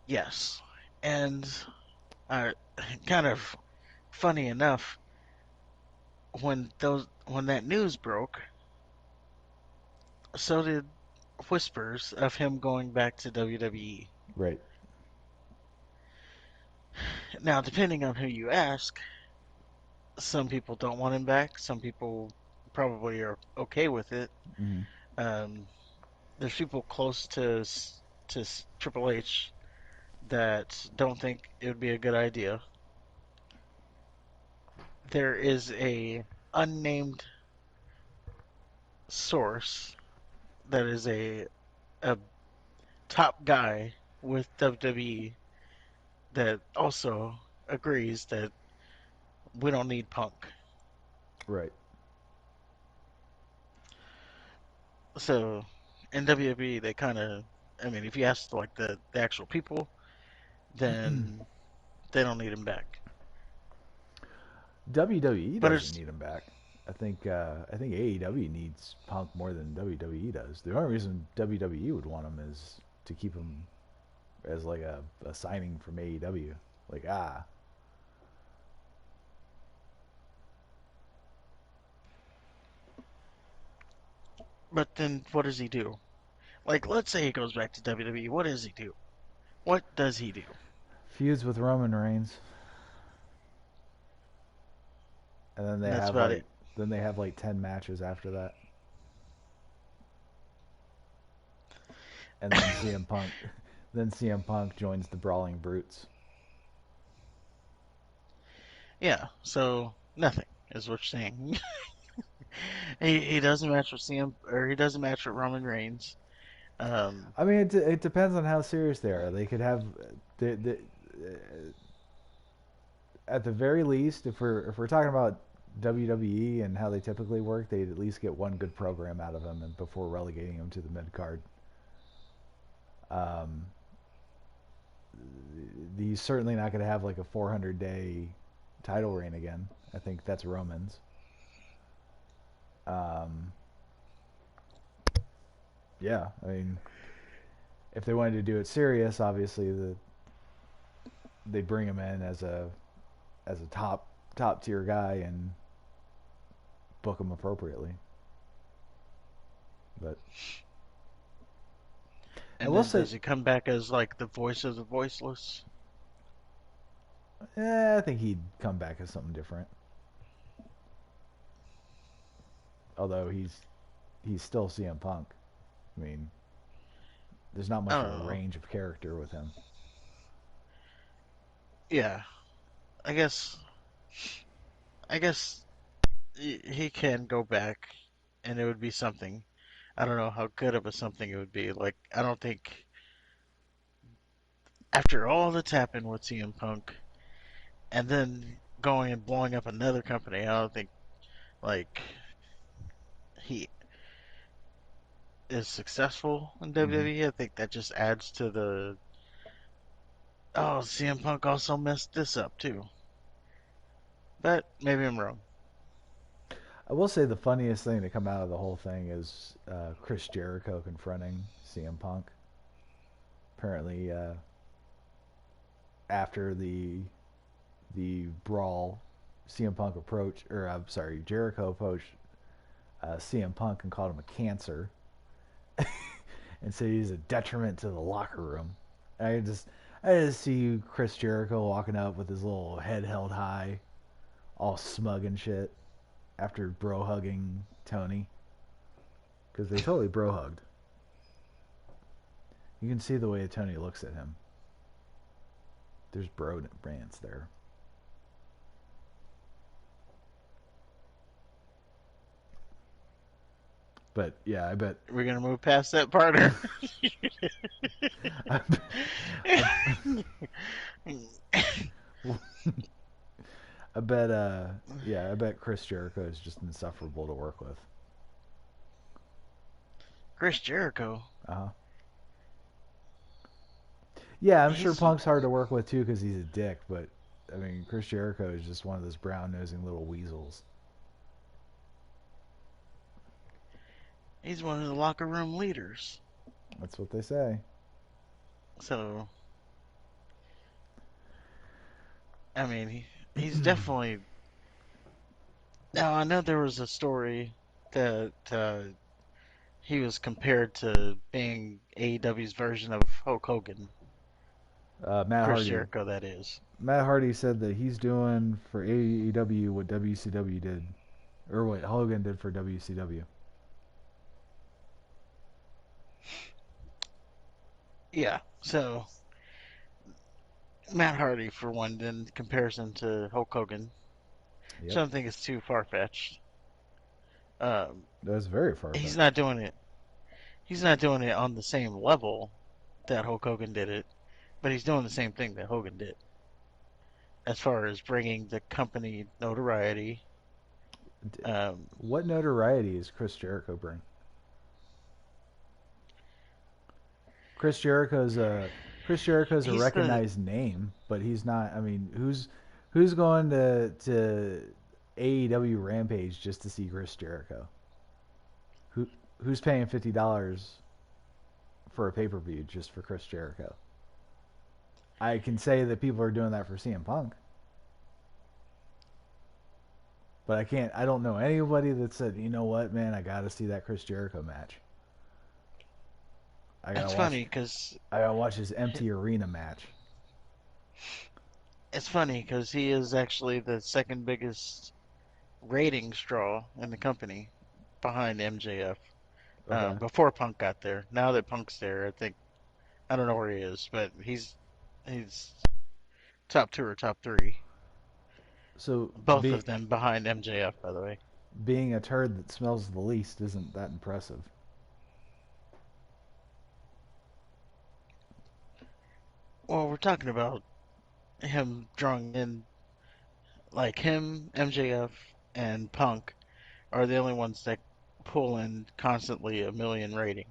yes, and uh, kind of funny enough, when that news broke, so did whispers of him going back to WWE. Right. Now, depending on who you ask, some people don't want him back. Some people probably are okay with it. Mm-hmm. Um, there's people close to Triple H that don't think it would be a good idea. There is a unnamed source that is a top guy with WWE that also agrees that we don't need Punk. Right. So in WWE, they kind of, I mean, if you ask like the actual people, then they don't need him back. WWE But doesn't it's need him back. I think AEW needs Punk more than WWE does. The only reason WWE would want him is to keep him as like a signing from AEW. Like but then what does he do? Like, let's say he goes back to WWE. What does he do? What does he do? feuds with Roman Reigns, and then And that's about it. they have like 10 matches after that, and then CM Punk, then CM Punk joins the Brawling Brutes. Yeah. So nothing is what you're saying. He doesn't match with CM or he doesn't match with Roman Reigns. Um, I mean, it depends on how serious they are. They could have, the at the very least, if we're talking about WWE and how they typically work, they'd at least get one good program out of him and before relegating him to the mid card. Um, he's certainly not going to have like a 400-day title reign again. I think that's Roman's. Um, yeah, I mean, if they wanted to do it serious, obviously they'd bring him in as a top tier guy and book him appropriately. But I and will then say, does he come back as like the voice of the voiceless? I think he'd come back as something different. Although he's still CM Punk. I mean, there's not I much of don't a know. range of character with him. Yeah, I guess I guess he can go back, and it would be something. I don't know how good of a something it would be. Like I don't think after all that's happened with CM Punk, and then going and blowing up another company, I don't think like he is successful in Mm-hmm. WWE. I think that just adds to the oh CM Punk also messed this up too. But maybe I'm wrong. I will say the funniest thing to come out of the whole thing is Chris Jericho confronting CM Punk. Apparently, after the brawl, CM Punk approached, or I'm sorry, Jericho approached CM Punk and called him a cancer, and said he's a detriment to the locker room. I just I just see Chris Jericho walking up with his little head held high, all smug and shit after bro hugging Tony because they totally bro hugged. You can see the way Tony looks at him. There's bro rants there. But yeah, I bet. We're gonna move past that part. Or... I, I, I bet. Yeah, I bet Chris Jericho is just insufferable to work with. Chris Jericho. Uh huh. Yeah, I'm sure He's Punk's hard to work with too because he's a dick. But I mean, Chris Jericho is just one of those brown nosing little weasels. he's one of the locker room leaders. That's what they say. So I mean, he's definitely. Now I know there was a story that he was compared to being AEW's version of Hulk Hogan. Matt Chris Hardy. Jericho, that is. Matt Hardy said that he's doing for AEW what WCW did, or what Hogan did for WCW. Yeah. So Matt Hardy, for one, in comparison to Hulk Hogan, which I Yep, don't think is too far fetched. Um, that's very far he's fetched. not doing it. He's not doing it on the same level that Hulk Hogan did it, but he's doing the same thing that Hogan did as far as bringing the company notoriety. Um, What notoriety is Chris Jericho bring? Chris Jericho's a he's the recognized name, but he's not. I mean, who's going to AEW Rampage just to see Chris Jericho? Who who's paying $50 for a pay per view just for Chris Jericho? I can say that people are doing that for CM Punk, but I can't. I don't know anybody that said, you know what, man, I got to see that Chris Jericho match. I gotta it's watch. funny because I gotta watch his empty arena match. he is actually the second biggest ratings draw in the company behind MJF. Okay, Before Punk got there. Now that Punk's there, I think I don't know where he is, but he's top two or top three. so Both be of them behind MJF, by the way. being a turd that smells the least isn't that impressive. Well, we're talking about him drawing in like him, MJF, and Punk are the only ones that pull in constantly a million rating.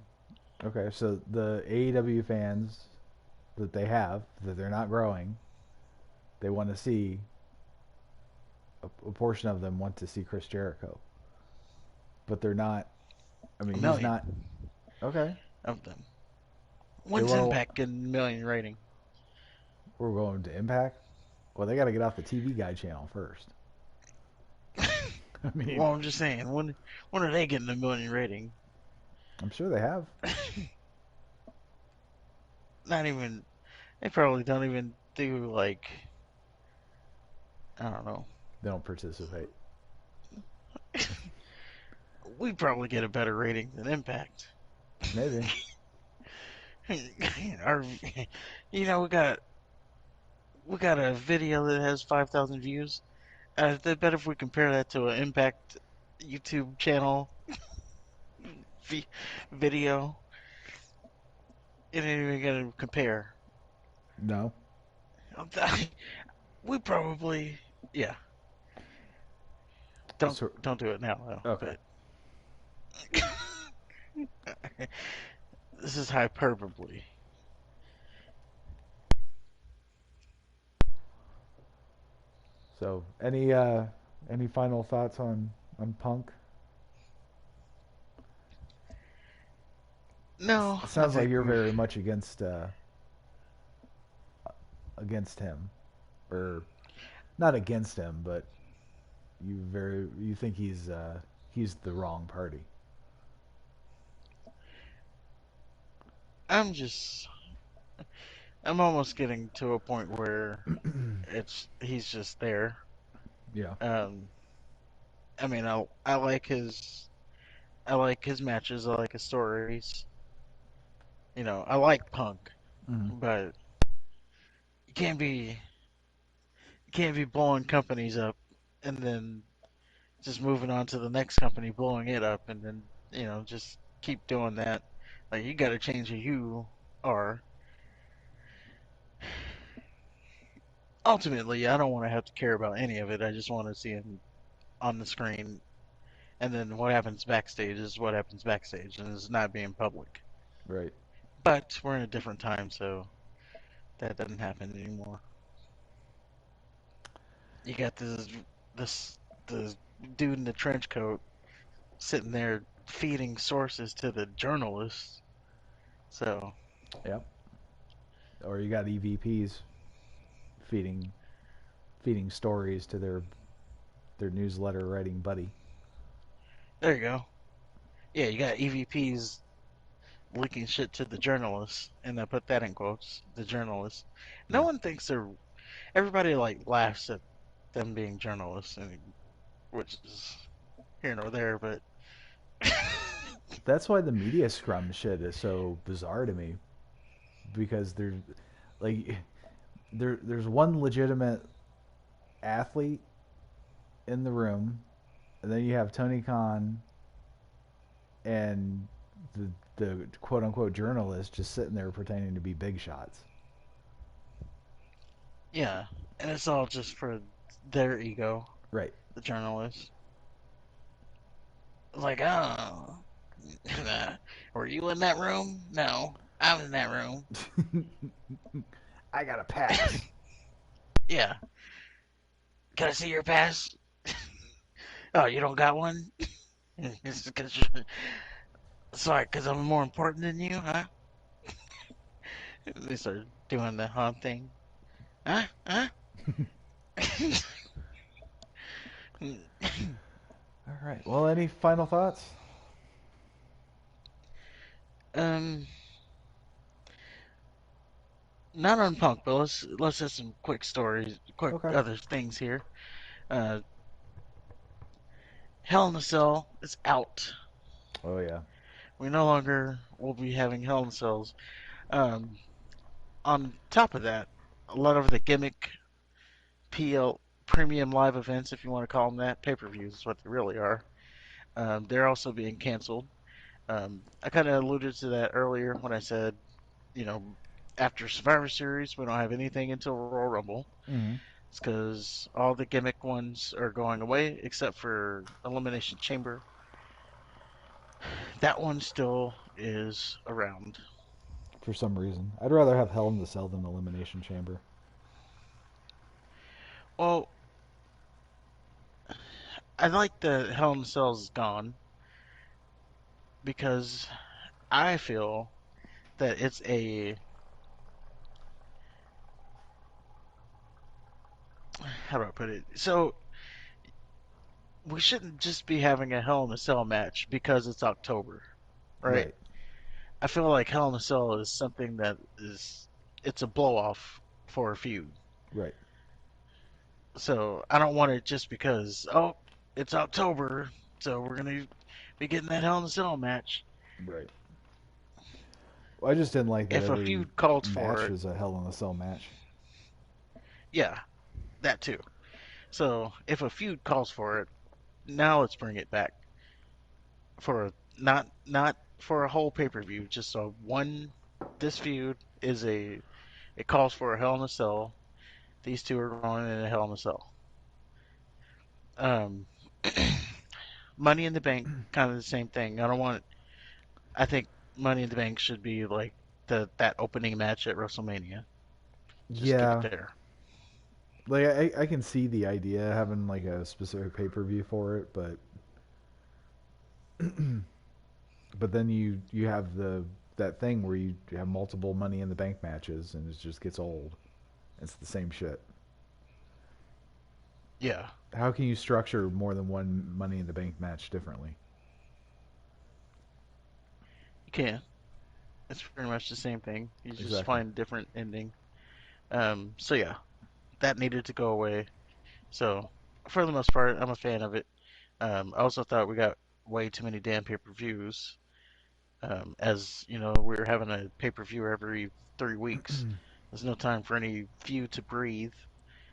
Okay, so the AEW fans that they have that they're not growing, they want to see a portion of them want to see Chris Jericho, but they're not. I mean, A he's million not okay. of them. They When's want to. Impact getting a million rating? We're going to Impact. Well, they got to get off the TV Guide channel first. I mean, Well, I'm just saying, when are they getting a million rating? I'm sure they have. Not even. They probably don't even do like I don't know. They don't participate. We probably get a better rating than Impact. Maybe. Our, we got a video that has 5,000 views. I bet if we compare that to an Impact YouTube channel v- video, it ain't even gonna compare. No. We probably, yeah. Don't So don't do it now though. okay. But this is hyperbole. So any final thoughts on Punk? No, It I sounds like think you're we've. very much against him, or not against him, but you think he's the wrong party. I'm just I'm almost getting to a point where it's he's just there. Yeah. Um, I mean, I like his matches. I like his stories. I like Punk, Mm-hmm. but you can't be blowing companies up and then just moving on to the next company, blowing it up, and then just keep doing that. Like you got to change who you are. Ultimately, I don't want to have to care about any of it. I just want to see him on the screen, and then what happens backstage is what happens backstage, and it's not being public. Right. But we're in a different time, so that doesn't happen anymore. You got this the dude in the trench coat sitting there feeding sources to the journalists. So Yep. Or you got EVPs feeding feeding stories to their newsletter writing buddy. there you go. Yeah, you got EVPs leaking shit to the journalists, and I put that in quotes. The journalists. No Yeah. one thinks they're. Everybody like laughs at them being journalists, and which is here nor there. But That's why the media scrum shit is so bizarre to me because like there's one legitimate athlete in the room, and then you have Tony Khan and the quote unquote journalist just sitting there pretending to be big shots. yeah, and it's all just for their ego. Right. The journalists. Like, oh, were you in that room? No, I'm in that room. I got a pass. Yeah, can I see your pass? Oh, you don't got one? It's 'cause sorry, because I'm more important than you, huh? They start doing the huh thing. Huh? Huh? All right. Well, any final thoughts? um, not on Punk, but let's have some quick stories, quick Okay. other things here. Uh, Hell in a Cell is out. Oh yeah. We no longer will be having Hell in Cells. Um, on top of that, a lot of the gimmick PL premium live events, if you want to call them that, pay-per-views is what they really are. They're also being canceled. I kind of alluded to that earlier when I said, you know, after Survivor Series, we don't have anything until Royal Rumble. Mm-hmm. It's because all the gimmick ones are going away except for Elimination Chamber. That one still is around. For some reason, I'd rather have Hell in the Cell than Elimination Chamber. Well, I like the Hell in the Cells is gone because I feel that it's a how do I put it? So we shouldn't just be having a Hell in a Cell match because it's October, right? Right. I feel like Hell in a Cell is something that it's a blow off for a feud. Right. So I don't want it just because it's October, so we're gonna be getting that Hell in a Cell match. Right. Well, I just didn't like that If a every feud calls for match it, was a Hell in a Cell match. yeah, that too. So if a feud calls for it, now let's bring it back for not for a whole pay per view, just a one. This feud is it calls for a Hell in a Cell. These two are going in a Hell in a Cell. Um, Money in the Bank, kind of the same thing. I don't want. I think Money in the Bank should be like that opening match at WrestleMania. Just keep it Yeah. there. Like I can see the idea of having like a specific pay per view for it, but then you have that thing where you have multiple Money in the Bank matches and it just gets old. It's the same shit. Yeah, How can you structure more than one Money in the Bank match differently? you can. It's pretty much the same thing. You just Exactly. find a different ending. So yeah, that needed to go away. So for the most part, I'm a fan of it. I also thought we got way too many damn pay-per-views. As you know, we're having a pay-per-view every 3 weeks. There's no time for any feud to breathe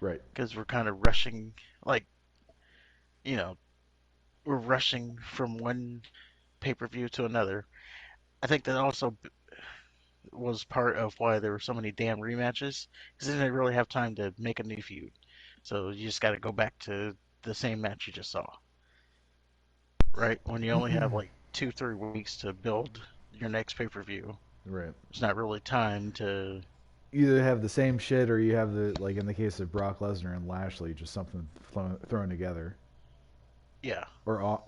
Right. because we're kind of rushing, like, you know, we're rushing from one pay-per-view to another. I think that also was part of why there were so many damn rematches because they didn't really have time to make a new feud. So you just got to go back to the same match you just saw, right? When you only have like 2, 3 weeks to build your next pay-per-view, Right. there's not really time to, Either have the same shit or you have the, like in the case of Brock Lesnar and Lashley, just something thrown together. yeah, Or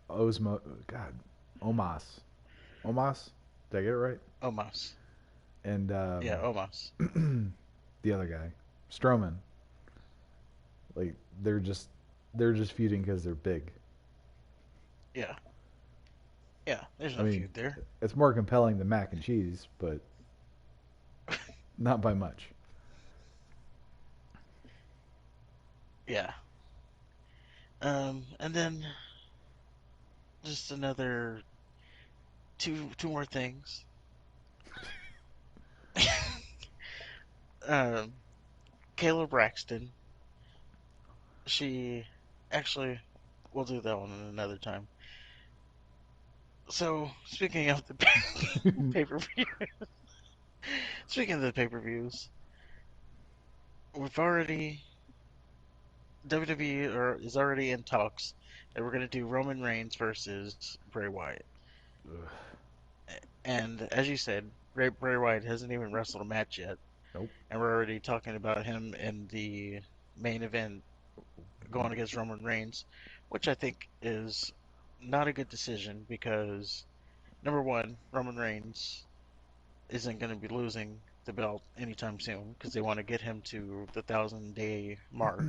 Osmo. God. Omos. Omos? Did I get it right? Omos. And Yeah, Omos. the other guy, Strowman. Like they're just they're just feuding because they're big. Yeah, yeah. There's I no mean, feud there. it's more compelling than mac and cheese, but not by much. Yeah. And then just another two more things. um, Kayla Braxton. She actually, we'll do that one another time. So speaking of the pay per view, speaking of the pay per views, we've already WWE is already in talks that we're gonna do Roman Reigns versus Bray Wyatt. And as you said, Bray Wyatt hasn't even wrestled a match yet, Nope. and we're already talking about him in the main event going against Roman Reigns, which I think is not a good decision because number one, Roman Reigns isn't going to be losing the belt anytime soon because they want to get him to the 1,000 day mark,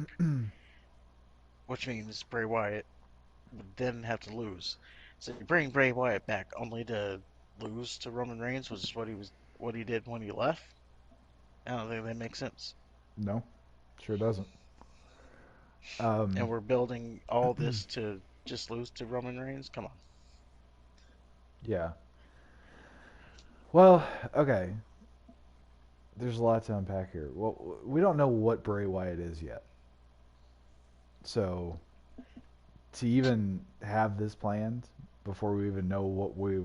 which means Bray Wyatt would then have to lose. So you bring Bray Wyatt back only to lose to Roman Reigns, which is what he did when he left. I don't think that makes sense. No, sure doesn't. And Um, we're building all this to just lose to Roman Reigns. Come on. yeah. Well, okay. There's a lot to unpack here. Well, we don't know what Bray Wyatt is yet. So to even have this planned before we even know what we're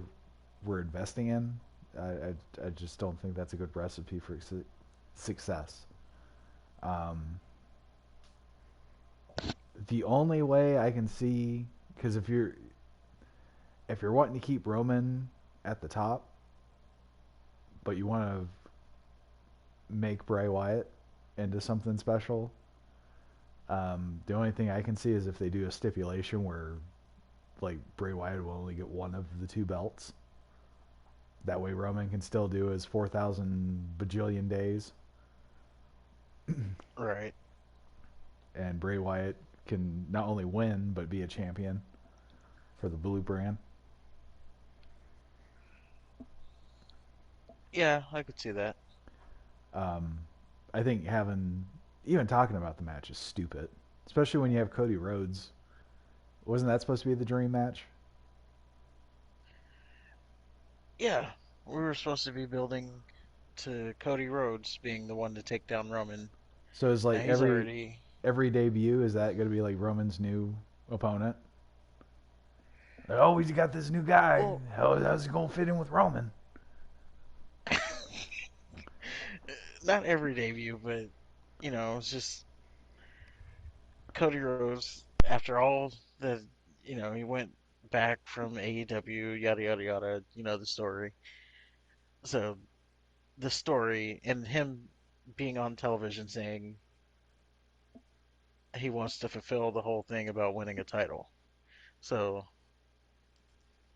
investing in, I just don't think that's a good recipe for success. Um, the only way I can see, because if you're wanting to keep Roman at the top, but you want to make Bray Wyatt into something special, the only thing I can see is if they do a stipulation where like Bray Wyatt will only get one of the two belts. That way Roman can still do his 4,000 bajillion days, Right. and Bray Wyatt can not only win but be a champion for the blue brand. Yeah, I could see that. Um, I think having even talking about the match is stupid, especially when you have Cody Rhodes. Wasn't that supposed to be the dream match? Yeah, we were supposed to be building to Cody Rhodes being the one to take down Roman. So is like Now he's every already. every debut, is that going to be like Roman's new opponent? Like, oh, he's got this new guy. Well, How's he going to fit in with Roman? not every debut, but it's just Cody Rhodes. After all the, he went back from AEW, yada yada yada. You know the story. So the story and him being on television saying he wants to fulfill the whole thing about winning a title. So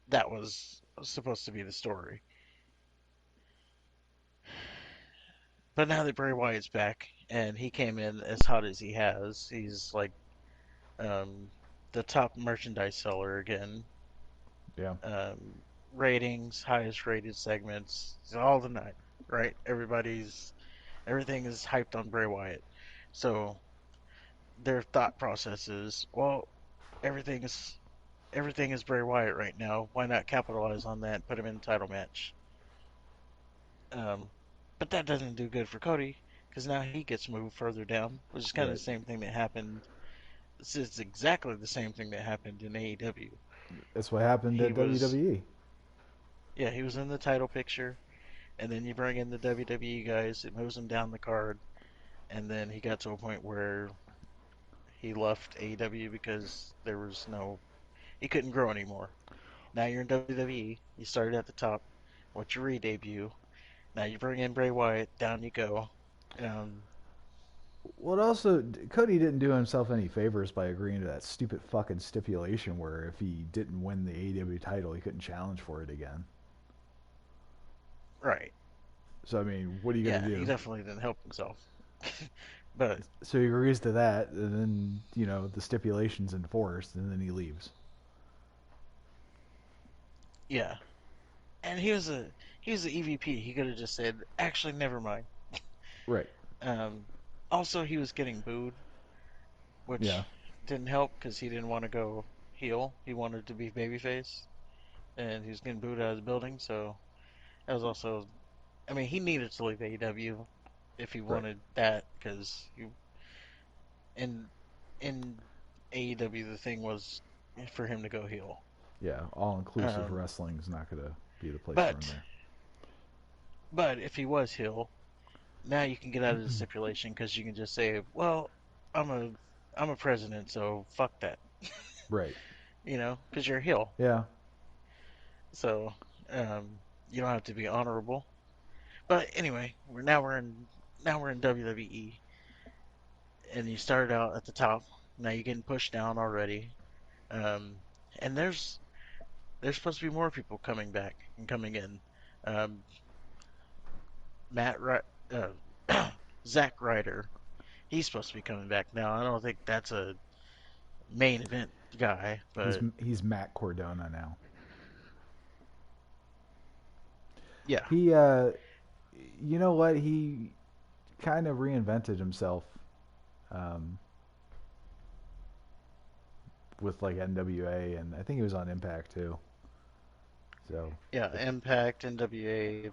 that was supposed to be the story. But now that Bray Wyatt's back and he came in as hot as he has, he's like um, the top merchandise seller again. Yeah. Um, ratings, highest rated segments, all the night, right? Everything is hyped on Bray Wyatt. So their thought process is, well, everything is everything is Bray Wyatt right now. Why not capitalize on that? Put him in a title match. Um, but that doesn't do good for Cody because now he gets moved further down, which is kind of Right. the same thing that happened. This is exactly the same thing that happened in AEW. That's what happened He at was, WWE. yeah, he was in the title picture, and then you bring in the WWE guys, it moves him down the card, and then he got to a point where he left AEW because there was no, he couldn't grow anymore. Now you're in WWE, you started at the top. What's your re-debut? Now you bring in Bray Wyatt, down you go. Um, Well, also, Cody didn't do himself any favors by agreeing to that stupid fucking stipulation where if he didn't win the AEW title, he couldn't challenge for it again. right. So, I mean, what are you going to Yeah, he do? definitely didn't help himself. But So he agrees to that, and then, the stipulation's enforced, and then he leaves. yeah, and he was an EVP. He could have just said, actually, never mind. Right. Um, Also, he was getting booed, Yeah. which didn't help because he didn't want to go heel. He wanted to be babyface, and he was getting booed out of the building. So that was also, I mean, he needed to leave AEW if he Right. wanted that because in in AEW the thing was for him to go heel. Yeah. All inclusive Um, wrestling's not going to be the place for him but there. but if he was heel, now you can get out of the stipulation because you can just say, well, I'm a I'm a president, so fuck that, Right. because you're a heel. Yeah. So um, you don't have to be honorable. But anyway, we're in WWE, and you started out at the top. Now you're getting pushed down already. Um, and there's supposed to be more people coming back and coming in. Um, Matt Zack Ryder, he's supposed to be coming back now. I don't think that's a main event guy, He's but he's Matt Cordona now. yeah, He you know what? He kind of reinvented himself um, with like NWA, and I think he was on Impact too. So yeah, if Impact, NWA,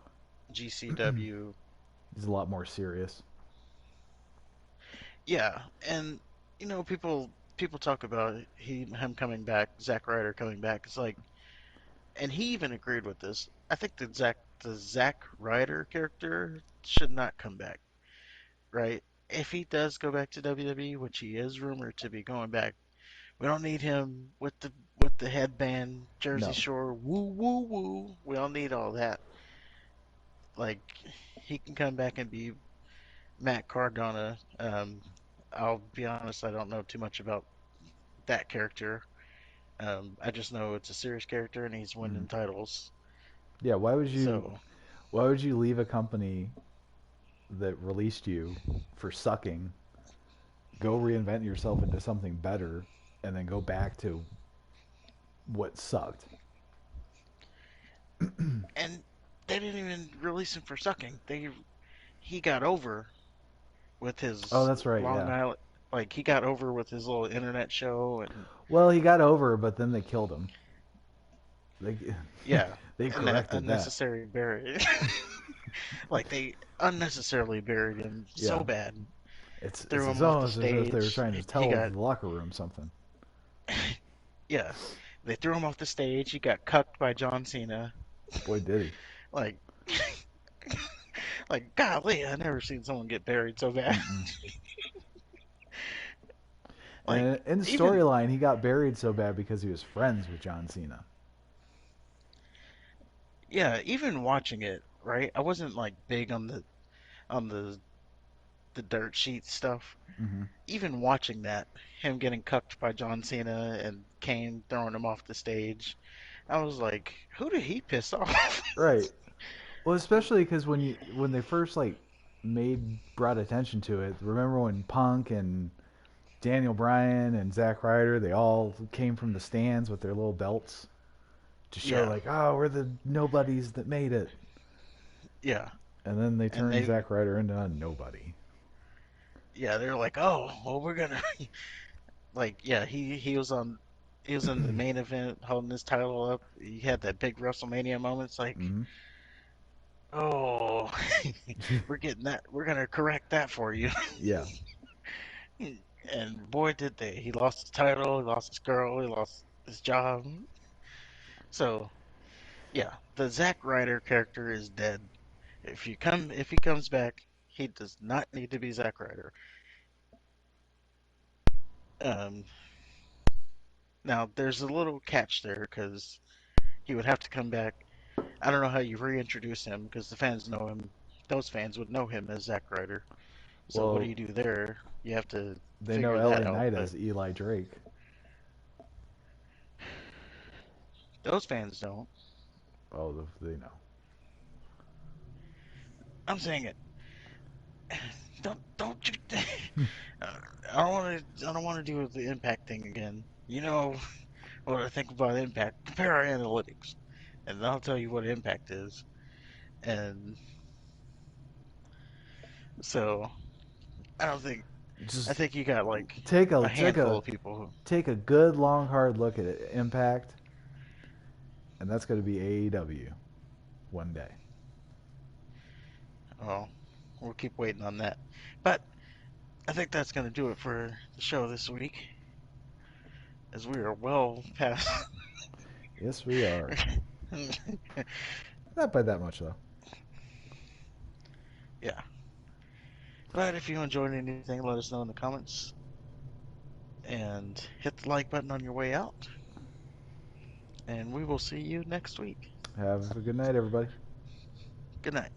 GCW, he's a lot more serious. yeah, and people talk about him coming back, Zack Ryder coming back. It's like, and he even agreed with this. I think the Zack Ryder character should not come back, right? If he does go back to WWE, which he is rumored to be going back, we don't need him with the headband, Jersey No. Shore, woo woo woo. We don't need all that. Like he can come back and be Matt Cardona. I'll be honest, I don't know too much about that character. I just know it's a serious character and he's Mm. winning titles. Yeah. So Why would you leave a company that released you for sucking? Go reinvent yourself into something better, and then go back to what sucked. and they didn't even release him for sucking. He got over with Oh, his that's right. Long Yeah. Island, like he got over with his little internet show, and Well, he got over, but then they killed him. They yeah, they and that corrected that. unnecessary bury, like they unnecessarily buried him so Yeah. bad. Threw It's him off the almost as if they were stage. trying to He tell got the locker room something. yeah, they threw him off the stage. He got cucked by John Cena. Boy, did he. Like like golly, I never seen someone get buried so bad. Mm-mm. Like And in the even storyline, he got buried so bad because he was friends with John Cena. yeah, even watching it, right? I wasn't like big on the dirt sheet stuff. Hmm. Even watching that, him getting cucked by John Cena and Kane throwing him off the stage, I was like, who did he piss off? Right. Well, especially because when they first like brought attention to it. Remember when Punk and Daniel Bryan and Zack Ryder they all came from the stands with their little belts to show Yeah, like, oh, we're the nobodies that made it. yeah, And then they and turn they, Zack Ryder into a nobody. yeah, they're like, oh, well, we're gonna, like, yeah, he was in the main event holding his title up. He had that big WrestleMania moment. It's like, Mm-hmm. oh, we're gonna correct that for you. Yeah. And boy, did they. He lost his title, he lost his girl, he lost his job. So, yeah, the Zack Ryder character is dead. If he comes back, he does not need to be Zack Ryder. Um, Now there's a little catch there because he would have to come back. I don't know how you reintroduce him because the fans know him. Those fans would know him as Zack Ryder. So what do Well, you do there? You have to they know figure that LA out. Knight But as Eli Drake. those fans don't. Oh, they know. I'm saying it. Don't you? I don't want to. I don't want to do the impact thing again. You know what I think about impact? Compare our analytics, and I'll tell you what impact is. And so I don't think. I Just think you got like take a a take handful a of people who. take a good long hard look at it. Impact, and that's going to be AEW one day. Well, we'll keep waiting on that. But I think that's going to do it for the show this week, as we are well past. Yes, we are. Not by that much though. Yeah. But if you enjoyed anything, let us know in the comments and hit the like button on your way out. And we will see you next week. Have a good night, everybody. Good night.